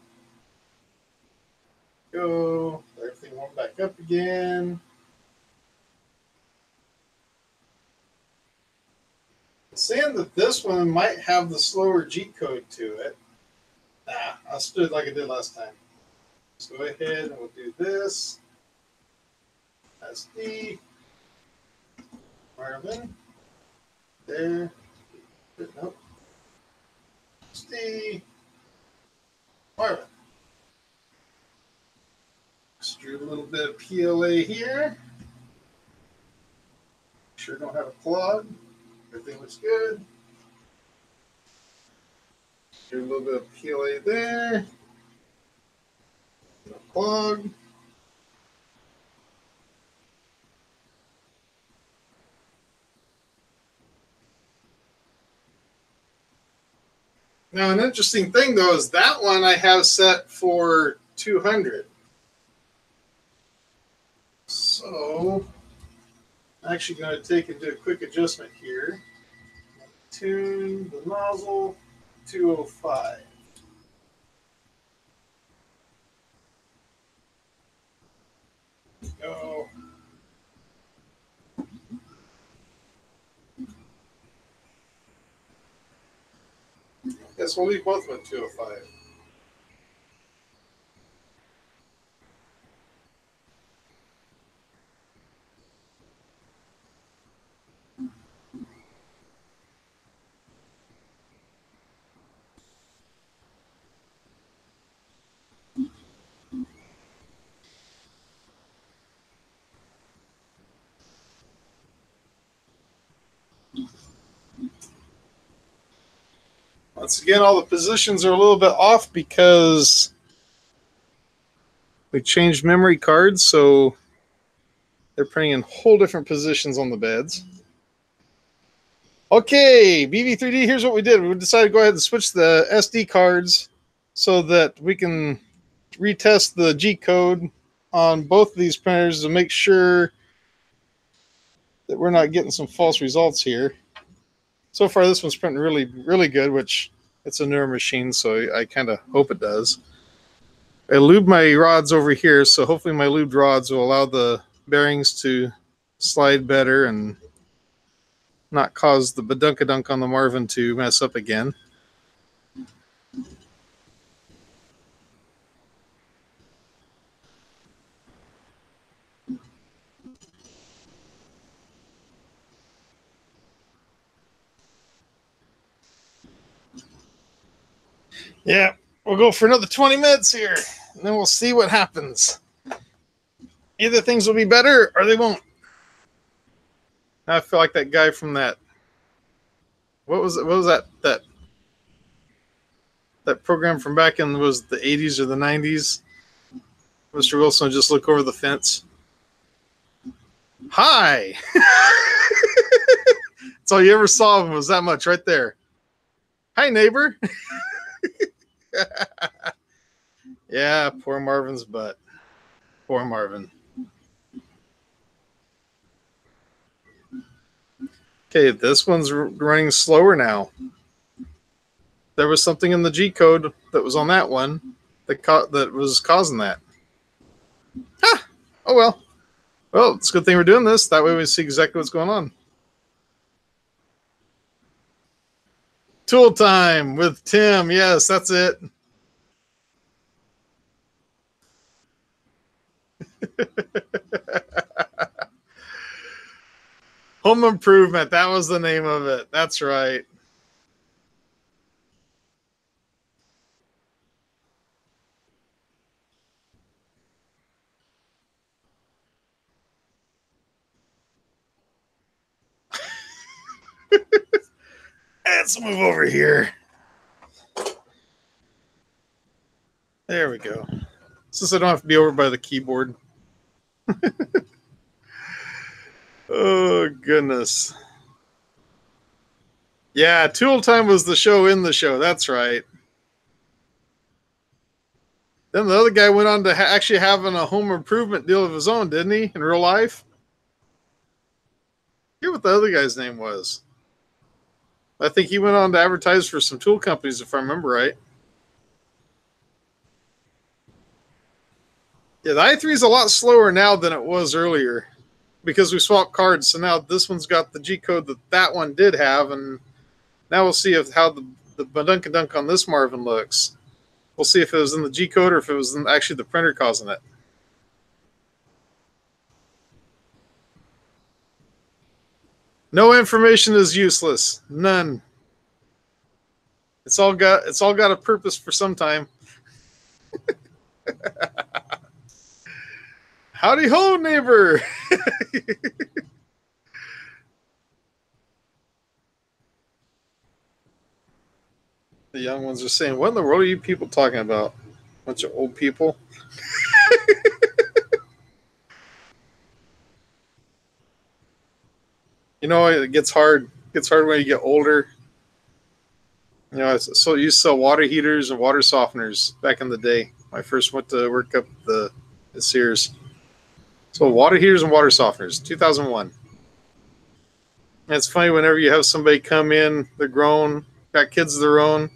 Go. Everything warm back up again. Saying that this one might have the slower G code to it. Nah, I'll just do it like I did last time. Let's go ahead and we'll do this. SD. Marvin. There. Nope. SD. Marvin. Extrude a little bit of PLA here. Sure don't have a clog. Everything looks good. Do a little bit of PLA there. No clog. Now, an interesting thing, though, is that one I have set for 200. So, I'm actually going to take and do a quick adjustment here. tune the nozzle 205. Go. Guess we'll leave both with 205. Once again, all the positions are a little bit off because we changed memory cards, so they're printing in whole different positions on the beds. Okay, BV3D, here's what we did. We decided to go ahead and switch the SD cards so that we can retest the G code on both of these printers to make sure that we're not getting some false results here. So far, this one's printing really, really good, which it's a newer machine, so I kind of hope it does. I lubed my rods over here, so hopefully my lubed rods will allow the bearings to slide better and not cause the badunkadunk on the Marvin to mess up again. Yeah, we'll go for another 20 minutes here, and then we'll see what happens. Either things will be better or they won't. I feel like that guy from that. What was it? What was that program from back in was the 80s or the 90s? Mr. Wilson would just look over the fence. Hi. That's all you ever saw of him was that much right there. Hi, neighbor. Yeah, poor Marvin's butt. Poor Marvin. Okay, this one's running slower now. There was something in the G code that was on that one that was causing that. Ah, oh well. Well, it's a good thing we're doing this. That way we see exactly what's going on. Tool time with Tim. Yes, that's it. Home Improvement. That was the name of it. That's right. Let's move over here. There we go. Since I don't have to be over by the keyboard. Oh, goodness. Yeah, Tool Time was the show in the show. That's right. Then the other guy went on to actually having a home improvement deal of his own, didn't he, in real life? I forget what the other guy's name was. I think he went on to advertise for some tool companies, if I remember right. Yeah, the i3 is a lot slower now than it was earlier because we swapped cards. So now this one's got the G code that one did have, and now we'll see how the badunkadunk on this Marvin looks. We'll see if it was in the G code or if it was actually the printer causing it. No information is useless. None. It's all got a purpose for some time. Howdy ho, neighbor. The young ones are saying, what in the world are you people talking about? Bunch of old people. You know, it gets hard. It gets hard when you get older. You know, so I used to sell water heaters and water softeners back in the day. When I first went to work up the Sears. So water heaters and water softeners, 2001. And it's funny whenever you have somebody come in, they're grown, got kids of their own.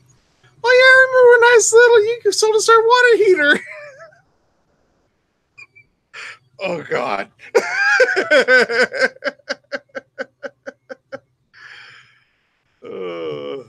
Oh yeah, I remember a nice little you sold us our water heater. Oh God. uh,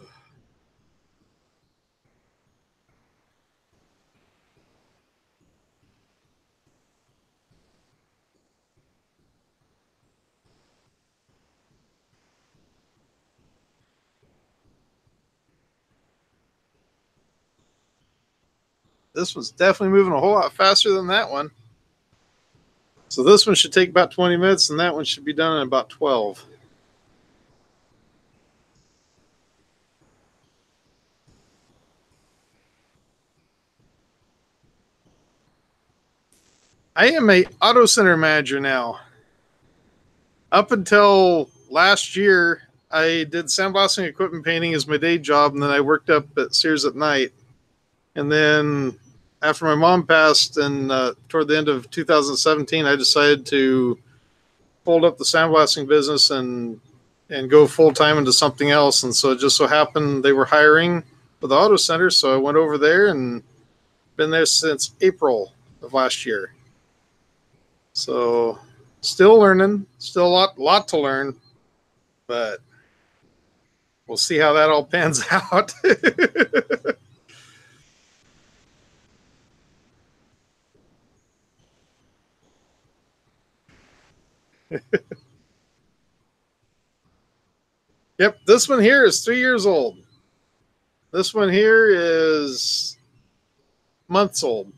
this one's definitely moving a whole lot faster than that one. So this one should take about 20 minutes, and that one should be done in about 12. I am a auto center manager now. Up until last year, I did sandblasting equipment painting as my day job, and then I worked up at Sears at night. And then after my mom passed, and toward the end of 2017, I decided to fold up the sandblasting business and go full time into something else. And so it just so happened they were hiring for the auto center, so I went over there and been there since April of last year. So still learning, still a lot to learn, but we'll see how that all pans out. Yep, this one here is 3 years old. This one here is months old.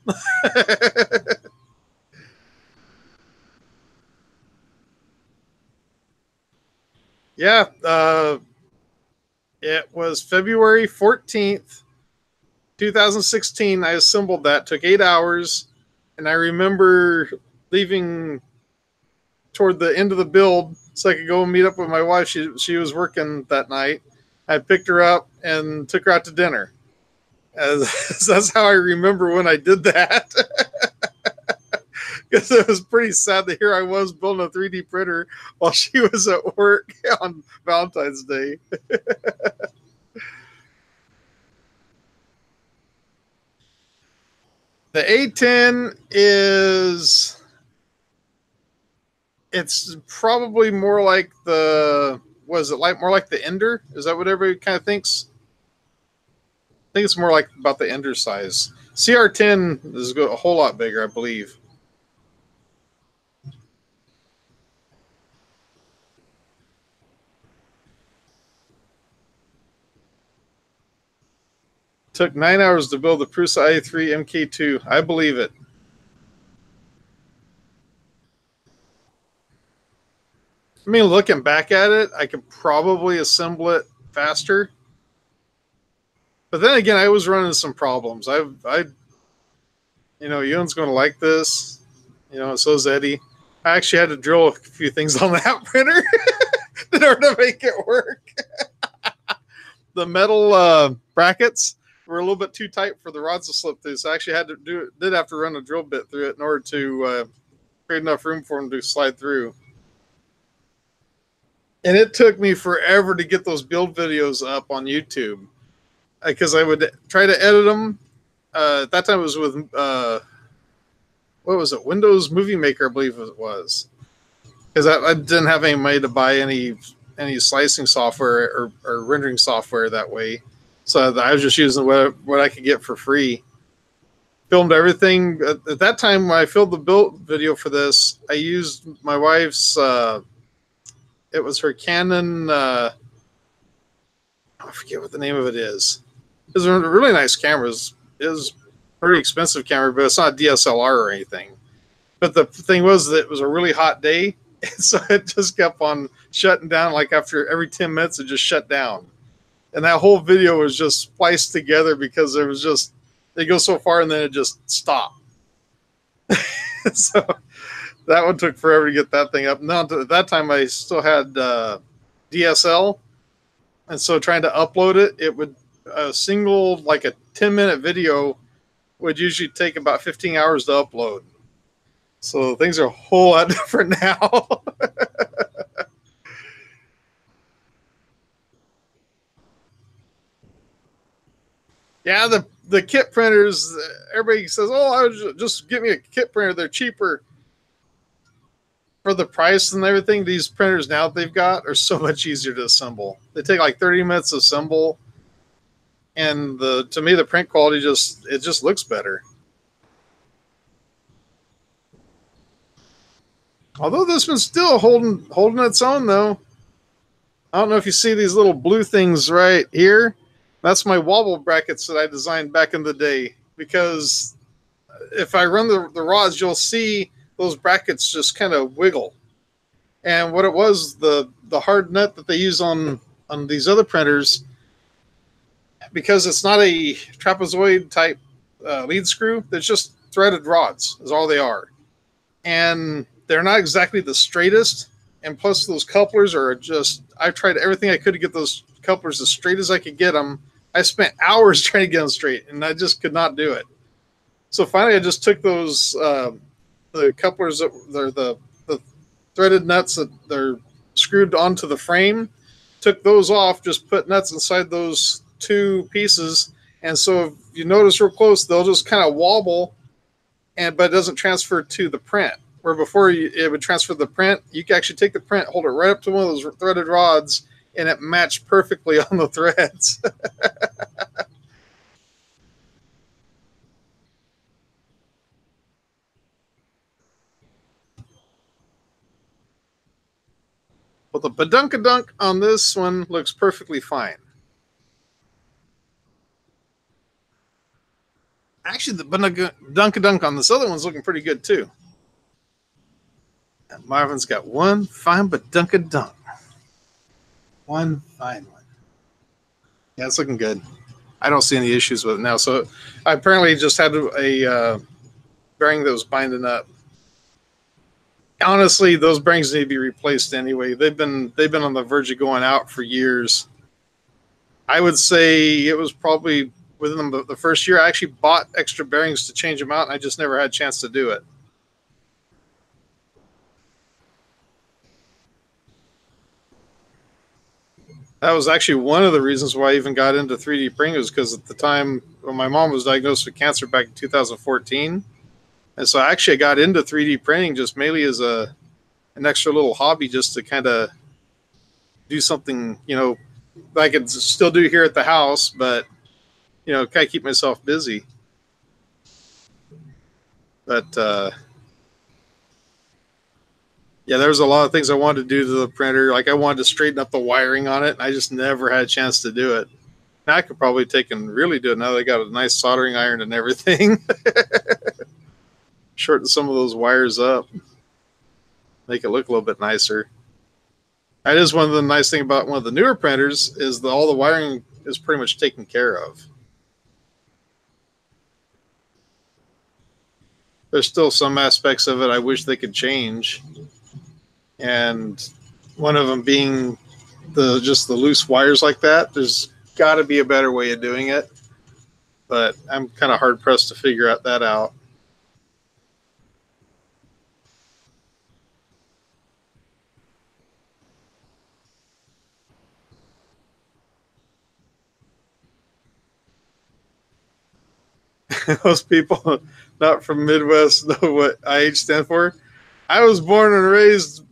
Yeah, it was February 14th, 2016. I assembled that, took 8 hours, and I remember leaving toward the end of the build so I could go and meet up with my wife. She was working that night. I picked her up and took her out to dinner. That's how I remember when I did that. Because it was pretty sad that here I was building a 3D printer while she was at work on Valentine's Day. The A10 is, it's probably more like the, was it like more like the Ender? Is that what everybody kind of thinks? I think it's more like about the Ender size. CR10 is a whole lot bigger, I believe. Took 9 hours to build the Prusa I3 MK2. I believe it. I mean, looking back at it, I could probably assemble it faster. But then again, I was running some problems. Ewan's going to like this. So is Eddie. I actually had to drill a few things on that printer in order to make it work. The metal brackets were a little bit too tight for the rods to slip through, so I actually did have to run a drill bit through it in order to create enough room for them to slide through. And it took me forever to get those build videos up on YouTube because I would try to edit them. At that time, it was with what was it? Windows Movie Maker, I believe it was, because I didn't have any money to buy any slicing software or rendering software that way. So I was just using what I could get for free. Filmed everything. At that time, when I filmed the build video for this, I used my wife's, it was her Canon, I forget what the name of it is. It was a really nice camera. It was a pretty expensive camera, but it's not DSLR or anything. But the thing was that it was a really hot day, so it just kept on shutting down. Like after every 10 minutes, it just shut down. And that whole video was just spliced together because there was just, they go so far and then it just stopped. So that one took forever to get that thing up. Now, at that time, I still had DSL. And so trying to upload it, it would, a single, like a 10-minute video would usually take about 15 hours to upload. So things are a whole lot different now. Yeah, the kit printers. Everybody says, "Oh, I would just get me a kit printer. They're cheaper for the price and everything." These printers now that they've got are so much easier to assemble. They take like 30 minutes to assemble, and to me the print quality just looks better. Although this one's still holding its own though. I don't know if you see these little blue things right here. That's my wobble brackets that I designed back in the day. Because if I run the rods, you'll see those brackets just kind of wiggle. And what it was, the hard nut that they use on these other printers, because it's not a trapezoid type lead screw, there's just threaded rods is all they are. And they're not exactly the straightest. And plus those couplers are just, I've tried everything I could to get those couplers as straight as I could get them. I spent hours trying to get them straight, and I just could not do it. So finally I just took those, the couplers that they're the threaded nuts that they're screwed onto the frame, took those off, just put nuts inside those two pieces. And so if you notice real close, they'll just kind of wobble, but it doesn't transfer to the print. Where before it would transfer the print, you can actually take the print, hold it right up to one of those threaded rods, and it matched perfectly on the threads. Well, the badunkadunk on this one looks perfectly fine. Actually, the badunkadunk on this other one's looking pretty good too. And Marvin's got one fine badunkadunk. One fine one. Yeah, it's looking good. I don't see any issues with it now. So I apparently just had a bearing that was binding up. Honestly, those bearings need to be replaced anyway. They've been on the verge of going out for years. I would say it was probably within the first year. I actually bought extra bearings to change them out, and I just never had a chance to do it. That was actually one of the reasons why I even got into 3D printing, was because at the time when my mom was diagnosed with cancer back in 2014. And so actually I got into 3D printing just mainly as an extra little hobby, just to kind of do something, I could still do here at the house, but, kind of keep myself busy. But, yeah, there was a lot of things I wanted to do to the printer. Like I wanted to straighten up the wiring on it, and I just never had a chance to do it. Now I could probably take and really do it now that I got a nice soldering iron and everything. Shorten some of those wires up, make it look a little bit nicer. That is one of the nice things about one of the newer printers, is that all the wiring is pretty much taken care of. There's still some aspects of it I wish they could change, and one of them being just the loose wires like that. There's got to be a better way of doing it, but I'm kind of hard pressed to figure that out. Most people not from Midwest know what IH stands for. I was born and raised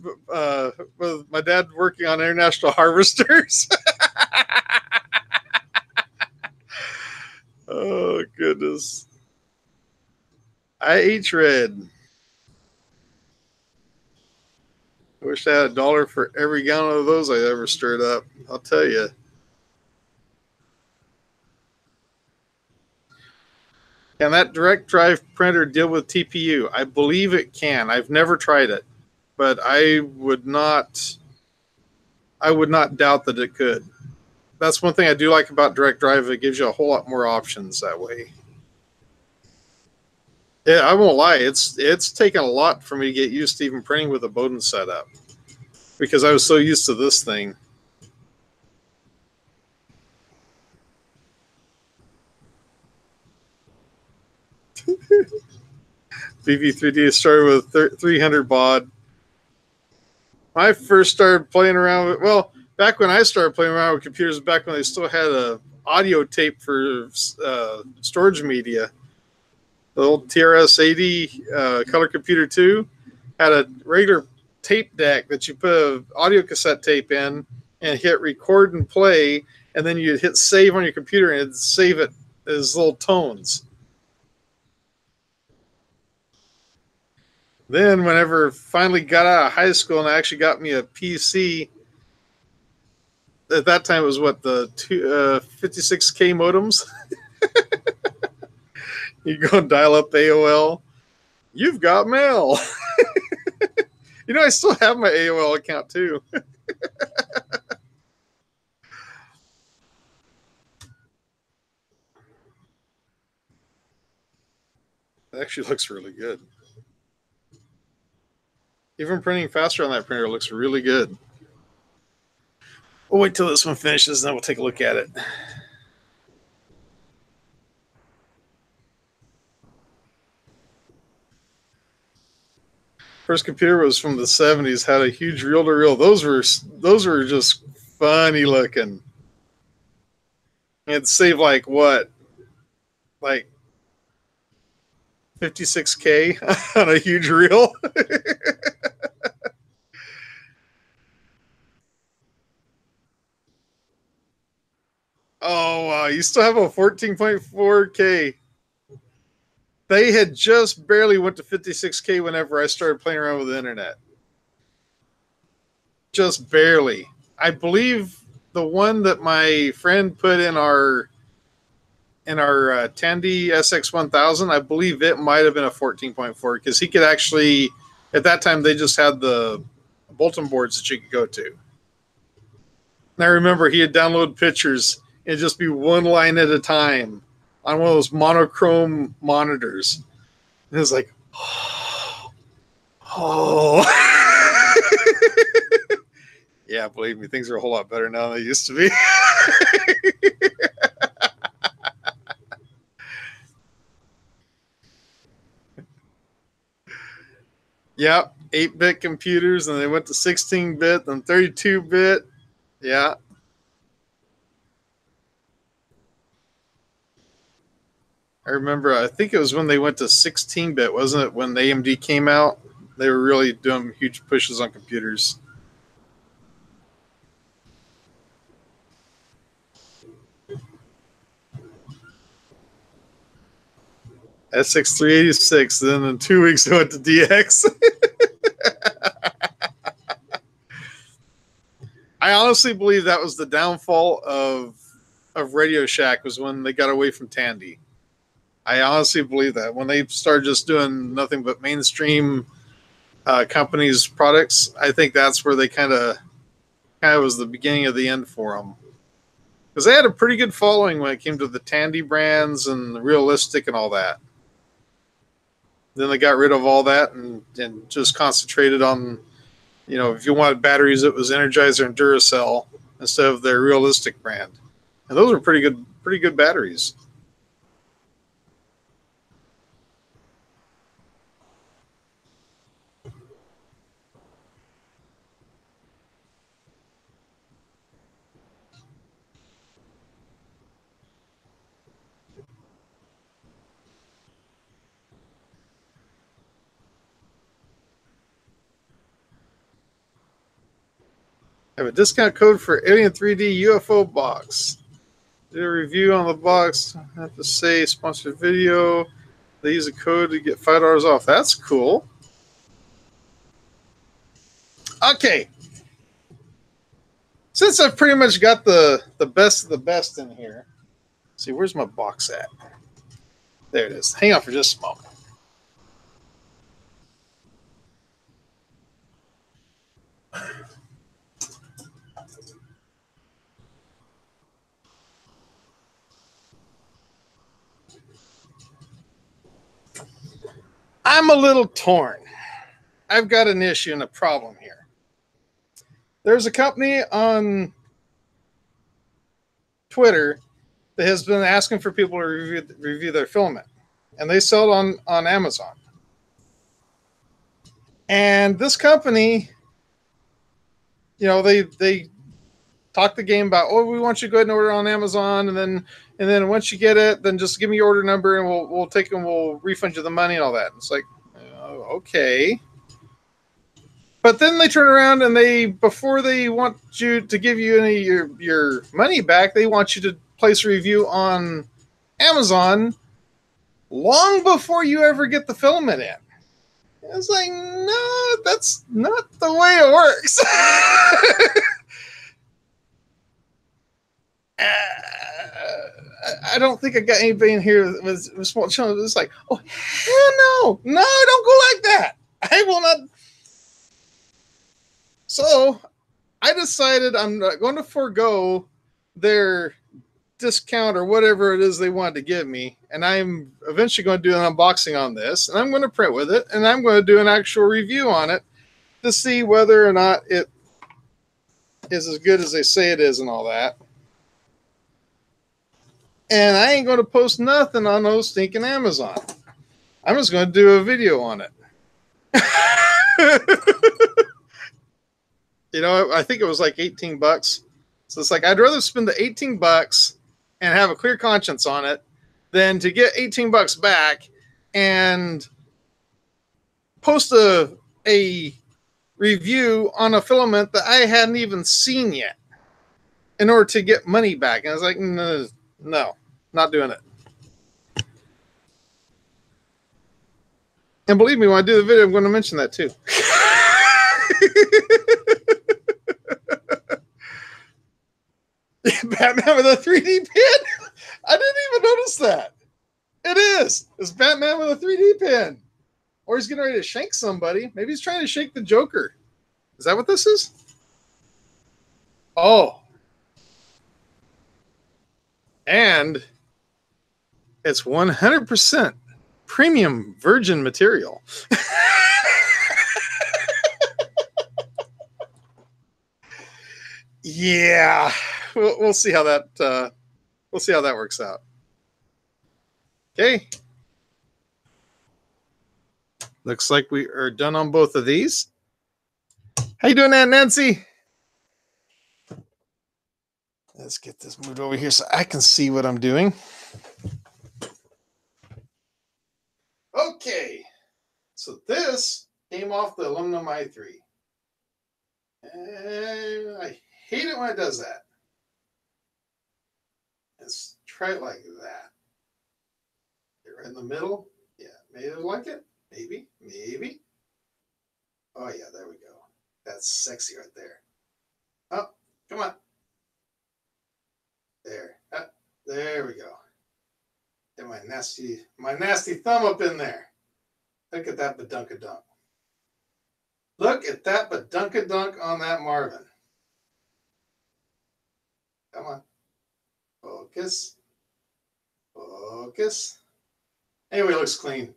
with my dad working on international harvesters. Oh, goodness. IH red. I wish I had $1 for every gallon of those I ever stirred up. I'll tell you. Can that direct drive printer deal with TPU? I believe it can. I've never tried it, but I would not doubt that it could. That's one thing I do like about direct drive. It gives you a whole lot more options that way. Yeah, I won't lie. It's taken a lot for me to get used to even printing with a Bowden setup, because I was so used to this thing. VV3D started with 300 baud. When I first started playing around with, well, back when I started playing around with computers, back when they still had a audio tape for storage media. The old TRS-80 Color Computer 2 had a regular tape deck that you put an audio cassette tape in and hit record and play, and then you'd hit save on your computer and it'd save it as little tones. Then whenever finally got out of high school and I actually got me a PC, at that time it was what, the 56K modems? You go and dial up AOL. You've got mail. You know, I still have my AOL account too. It actually looks really good. Even printing faster on that printer looks really good. We'll wait till this one finishes, and then we'll take a look at it. First computer was from the 70s, had a huge reel-to-reel. Those were just funny looking. It saved like what? Like 56K on a huge reel. Oh, wow. You still have a 14.4K. They had just barely went to 56K whenever I started playing around with the internet. Just barely. I believe the one that my friend put in our Tandy SX1000, I believe it might have been a 14.4 because he could actually, at that time, they just had the bulletin boards that you could go to. And I remember he had downloaded pictures. It'd just be one line at a time on one of those monochrome monitors. And it was like, oh. Yeah, believe me, things are a whole lot better now than they used to be. Yeah, 8-bit computers, and they went to 16-bit, then 32-bit. Yeah. I remember, I think it was when they went to 16-bit, wasn't it? When the AMD came out, they were really doing huge pushes on computers. SX386, then in 2 weeks it went to DX. I honestly believe that was the downfall of Radio Shack, was when they got away from Tandy. I honestly believe that when they started just doing nothing but mainstream companies' products, I think that's where they kind of was the beginning of the end for them. Because they had a pretty good following when it came to the Tandy brands and the Realistic and all that. Then they got rid of all that and just concentrated on, you know, if you wanted batteries, it was Energizer and Duracell instead of their Realistic brand. And those were pretty good batteries. I have a discount code for Alien 3D UFO box. Did a review on the box. I have to say, sponsored video. They use a code to get $5 off. That's cool. Okay. Since I've pretty much got the best of the best in here. Let's see, where's my box at? There it is. Hang on for just a moment. I'm a little torn. I've got an issue and a problem here. There's a company on Twitter that has been asking for people to review their filament, and they sell it on Amazon. And this company, you know, they talk the game about, oh, we want you to go ahead and order on Amazon, and then once you get it, then just give me your order number and we'll take and we'll refund you the money and all that. It's like, oh, okay. But then they turn around and before they want you to give you any your money back, they want you to place a review on Amazon long before you ever get the filament in. It's like, no, that's not the way it works. I don't think I got anybody in here with small children. It's like, oh, hell no, don't go like that. I will not. So I decided I'm not going to forego their discount or whatever it is they wanted to give me, and I'm eventually going to do an unboxing on this, and I'm going to print with it, and I'm going to do an actual review on it to see whether or not it is as good as they say it is and all that. And I ain't going to post nothing on those stinking Amazon. I'm just going to do a video on it. You know, I think it was like $18. So it's like, I'd rather spend the $18 and have a clear conscience on it than to get $18 back and post a review on a filament that I hadn't even seen yet in order to get money back. And I was like, no, not doing it. And believe me, when I do the video, I'm going to mention that too. Batman with a 3D pin? I didn't even notice that. It is. It's Batman with a 3D pin. Or he's getting ready to shank somebody. Maybe he's trying to shake the Joker. Is that what this is? Oh. And it's 100% premium virgin material. Yeah, we'll see how that works out. Okay, looks like we are done on both of these. How you doing, Aunt Nancy? Let's get this moved over here so I can see what I'm doing. Okay, so this came off the aluminum i3. And I hate it when it does that. Let's try it like that. Get right in the middle. Yeah, maybe I like it. Maybe. Oh yeah, there we go. That's sexy right there. Oh, come on. There. There we go. Get my nasty thumb up in there. Look at that badunkadunk. Look at that badunkadunk on that Marvin. Come on. Focus. Anyway, it looks clean.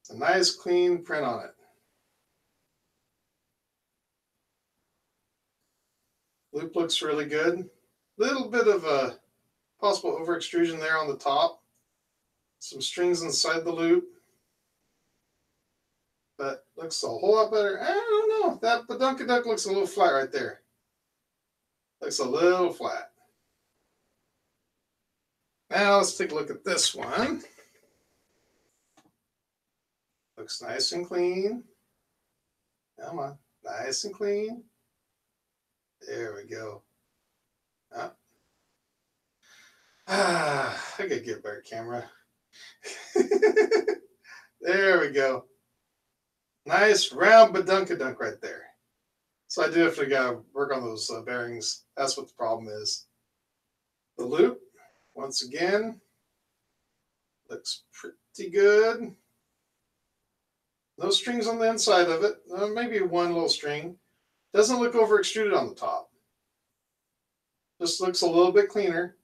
It's a nice, clean print on it. Loop looks really good. Little bit of a possible over extrusion there on the top. Some strings inside the loop. But looks a whole lot better. I don't know. That badunkadunk looks a little flat right there. Looks a little flat. Now let's take a look at this one. Looks nice and clean. Come on. Nice and clean. There we go. I gotta get a better camera. There we go. Nice round badunkadunk right there. So I do have to work on those bearings. That's what the problem is. The loop, once again, looks pretty good. No strings on the inside of it. Maybe one little string. Doesn't look over extruded on the top. Just looks a little bit cleaner.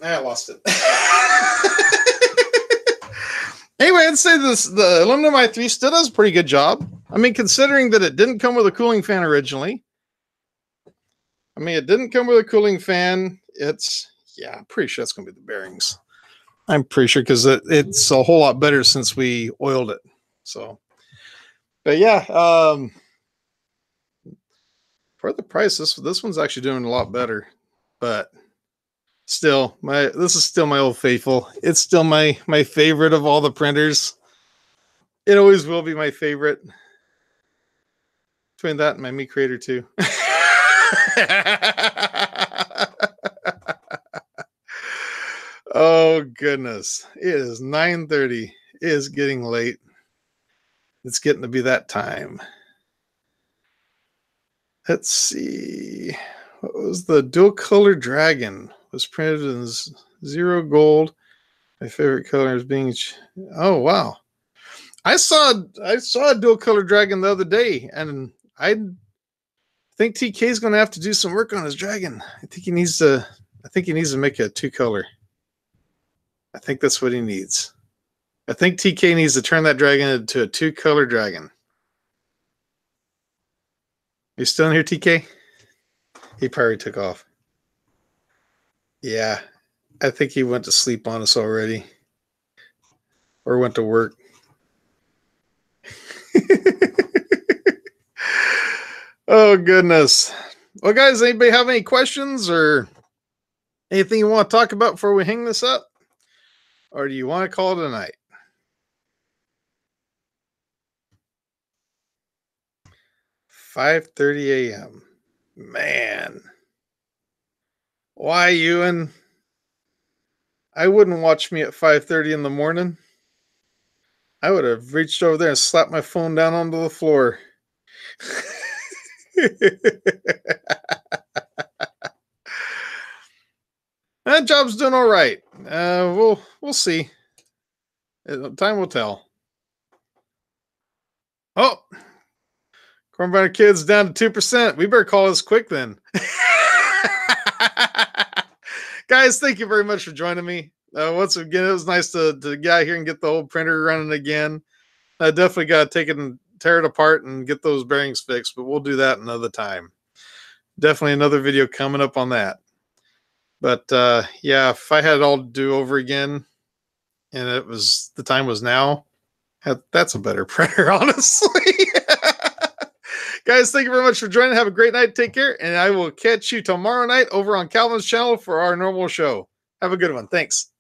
I lost it. Anyway, I'd say the aluminum i3 still does a pretty good job. I mean, considering that it didn't come with a cooling fan originally. I'm pretty sure that's going to be the bearings. I'm pretty sure because it's a whole lot better since we oiled it. So, but yeah, For the price, this one's actually doing a lot better. But still, this is still my old faithful. It's still my favorite of all the printers. It always will be my favorite. Between that and my Meat Creator 2. Oh goodness. It is 9:30. It is getting late. It's getting to be that time. Let's see. What was the dual color dragon? Was printed in 0 gold. My favorite color is being. Oh wow! I saw a dual color dragon the other day, and I think TK is going to have to do some work on his dragon. I think he needs to make a 2 color. I think that's what he needs. I think TK needs to turn that dragon into a 2 color dragon. You still in here, TK? He probably took off. Yeah, I think he went to sleep on us already. Or went to work. Oh, goodness. Well, guys, anybody have any questions or anything you want to talk about before we hang this up? Or do you want to call it a night? $5:30 a.m. Man. Why, Ewan? I wouldn't watch me at 5:30 in the morning. I would have reached over there and slapped my phone down onto the floor. That job's doing all right. We'll see. Time will tell. Oh, Corn Burner Kids down to 2%. We better call this quick then. Guys, thank you very much for joining me. Once again, it was nice to get out here and get the whole printer running again. I definitely got to take it and tear it apart and get those bearings fixed, but we'll do that another time. Definitely another video coming up on that. But yeah, if I had it all to do over again and the time was now, that's a better printer, honestly. Guys, thank you very much for joining. Have a great night. Take care. And I will catch you tomorrow night over on Calvin's channel for our normal show. Have a good one. Thanks.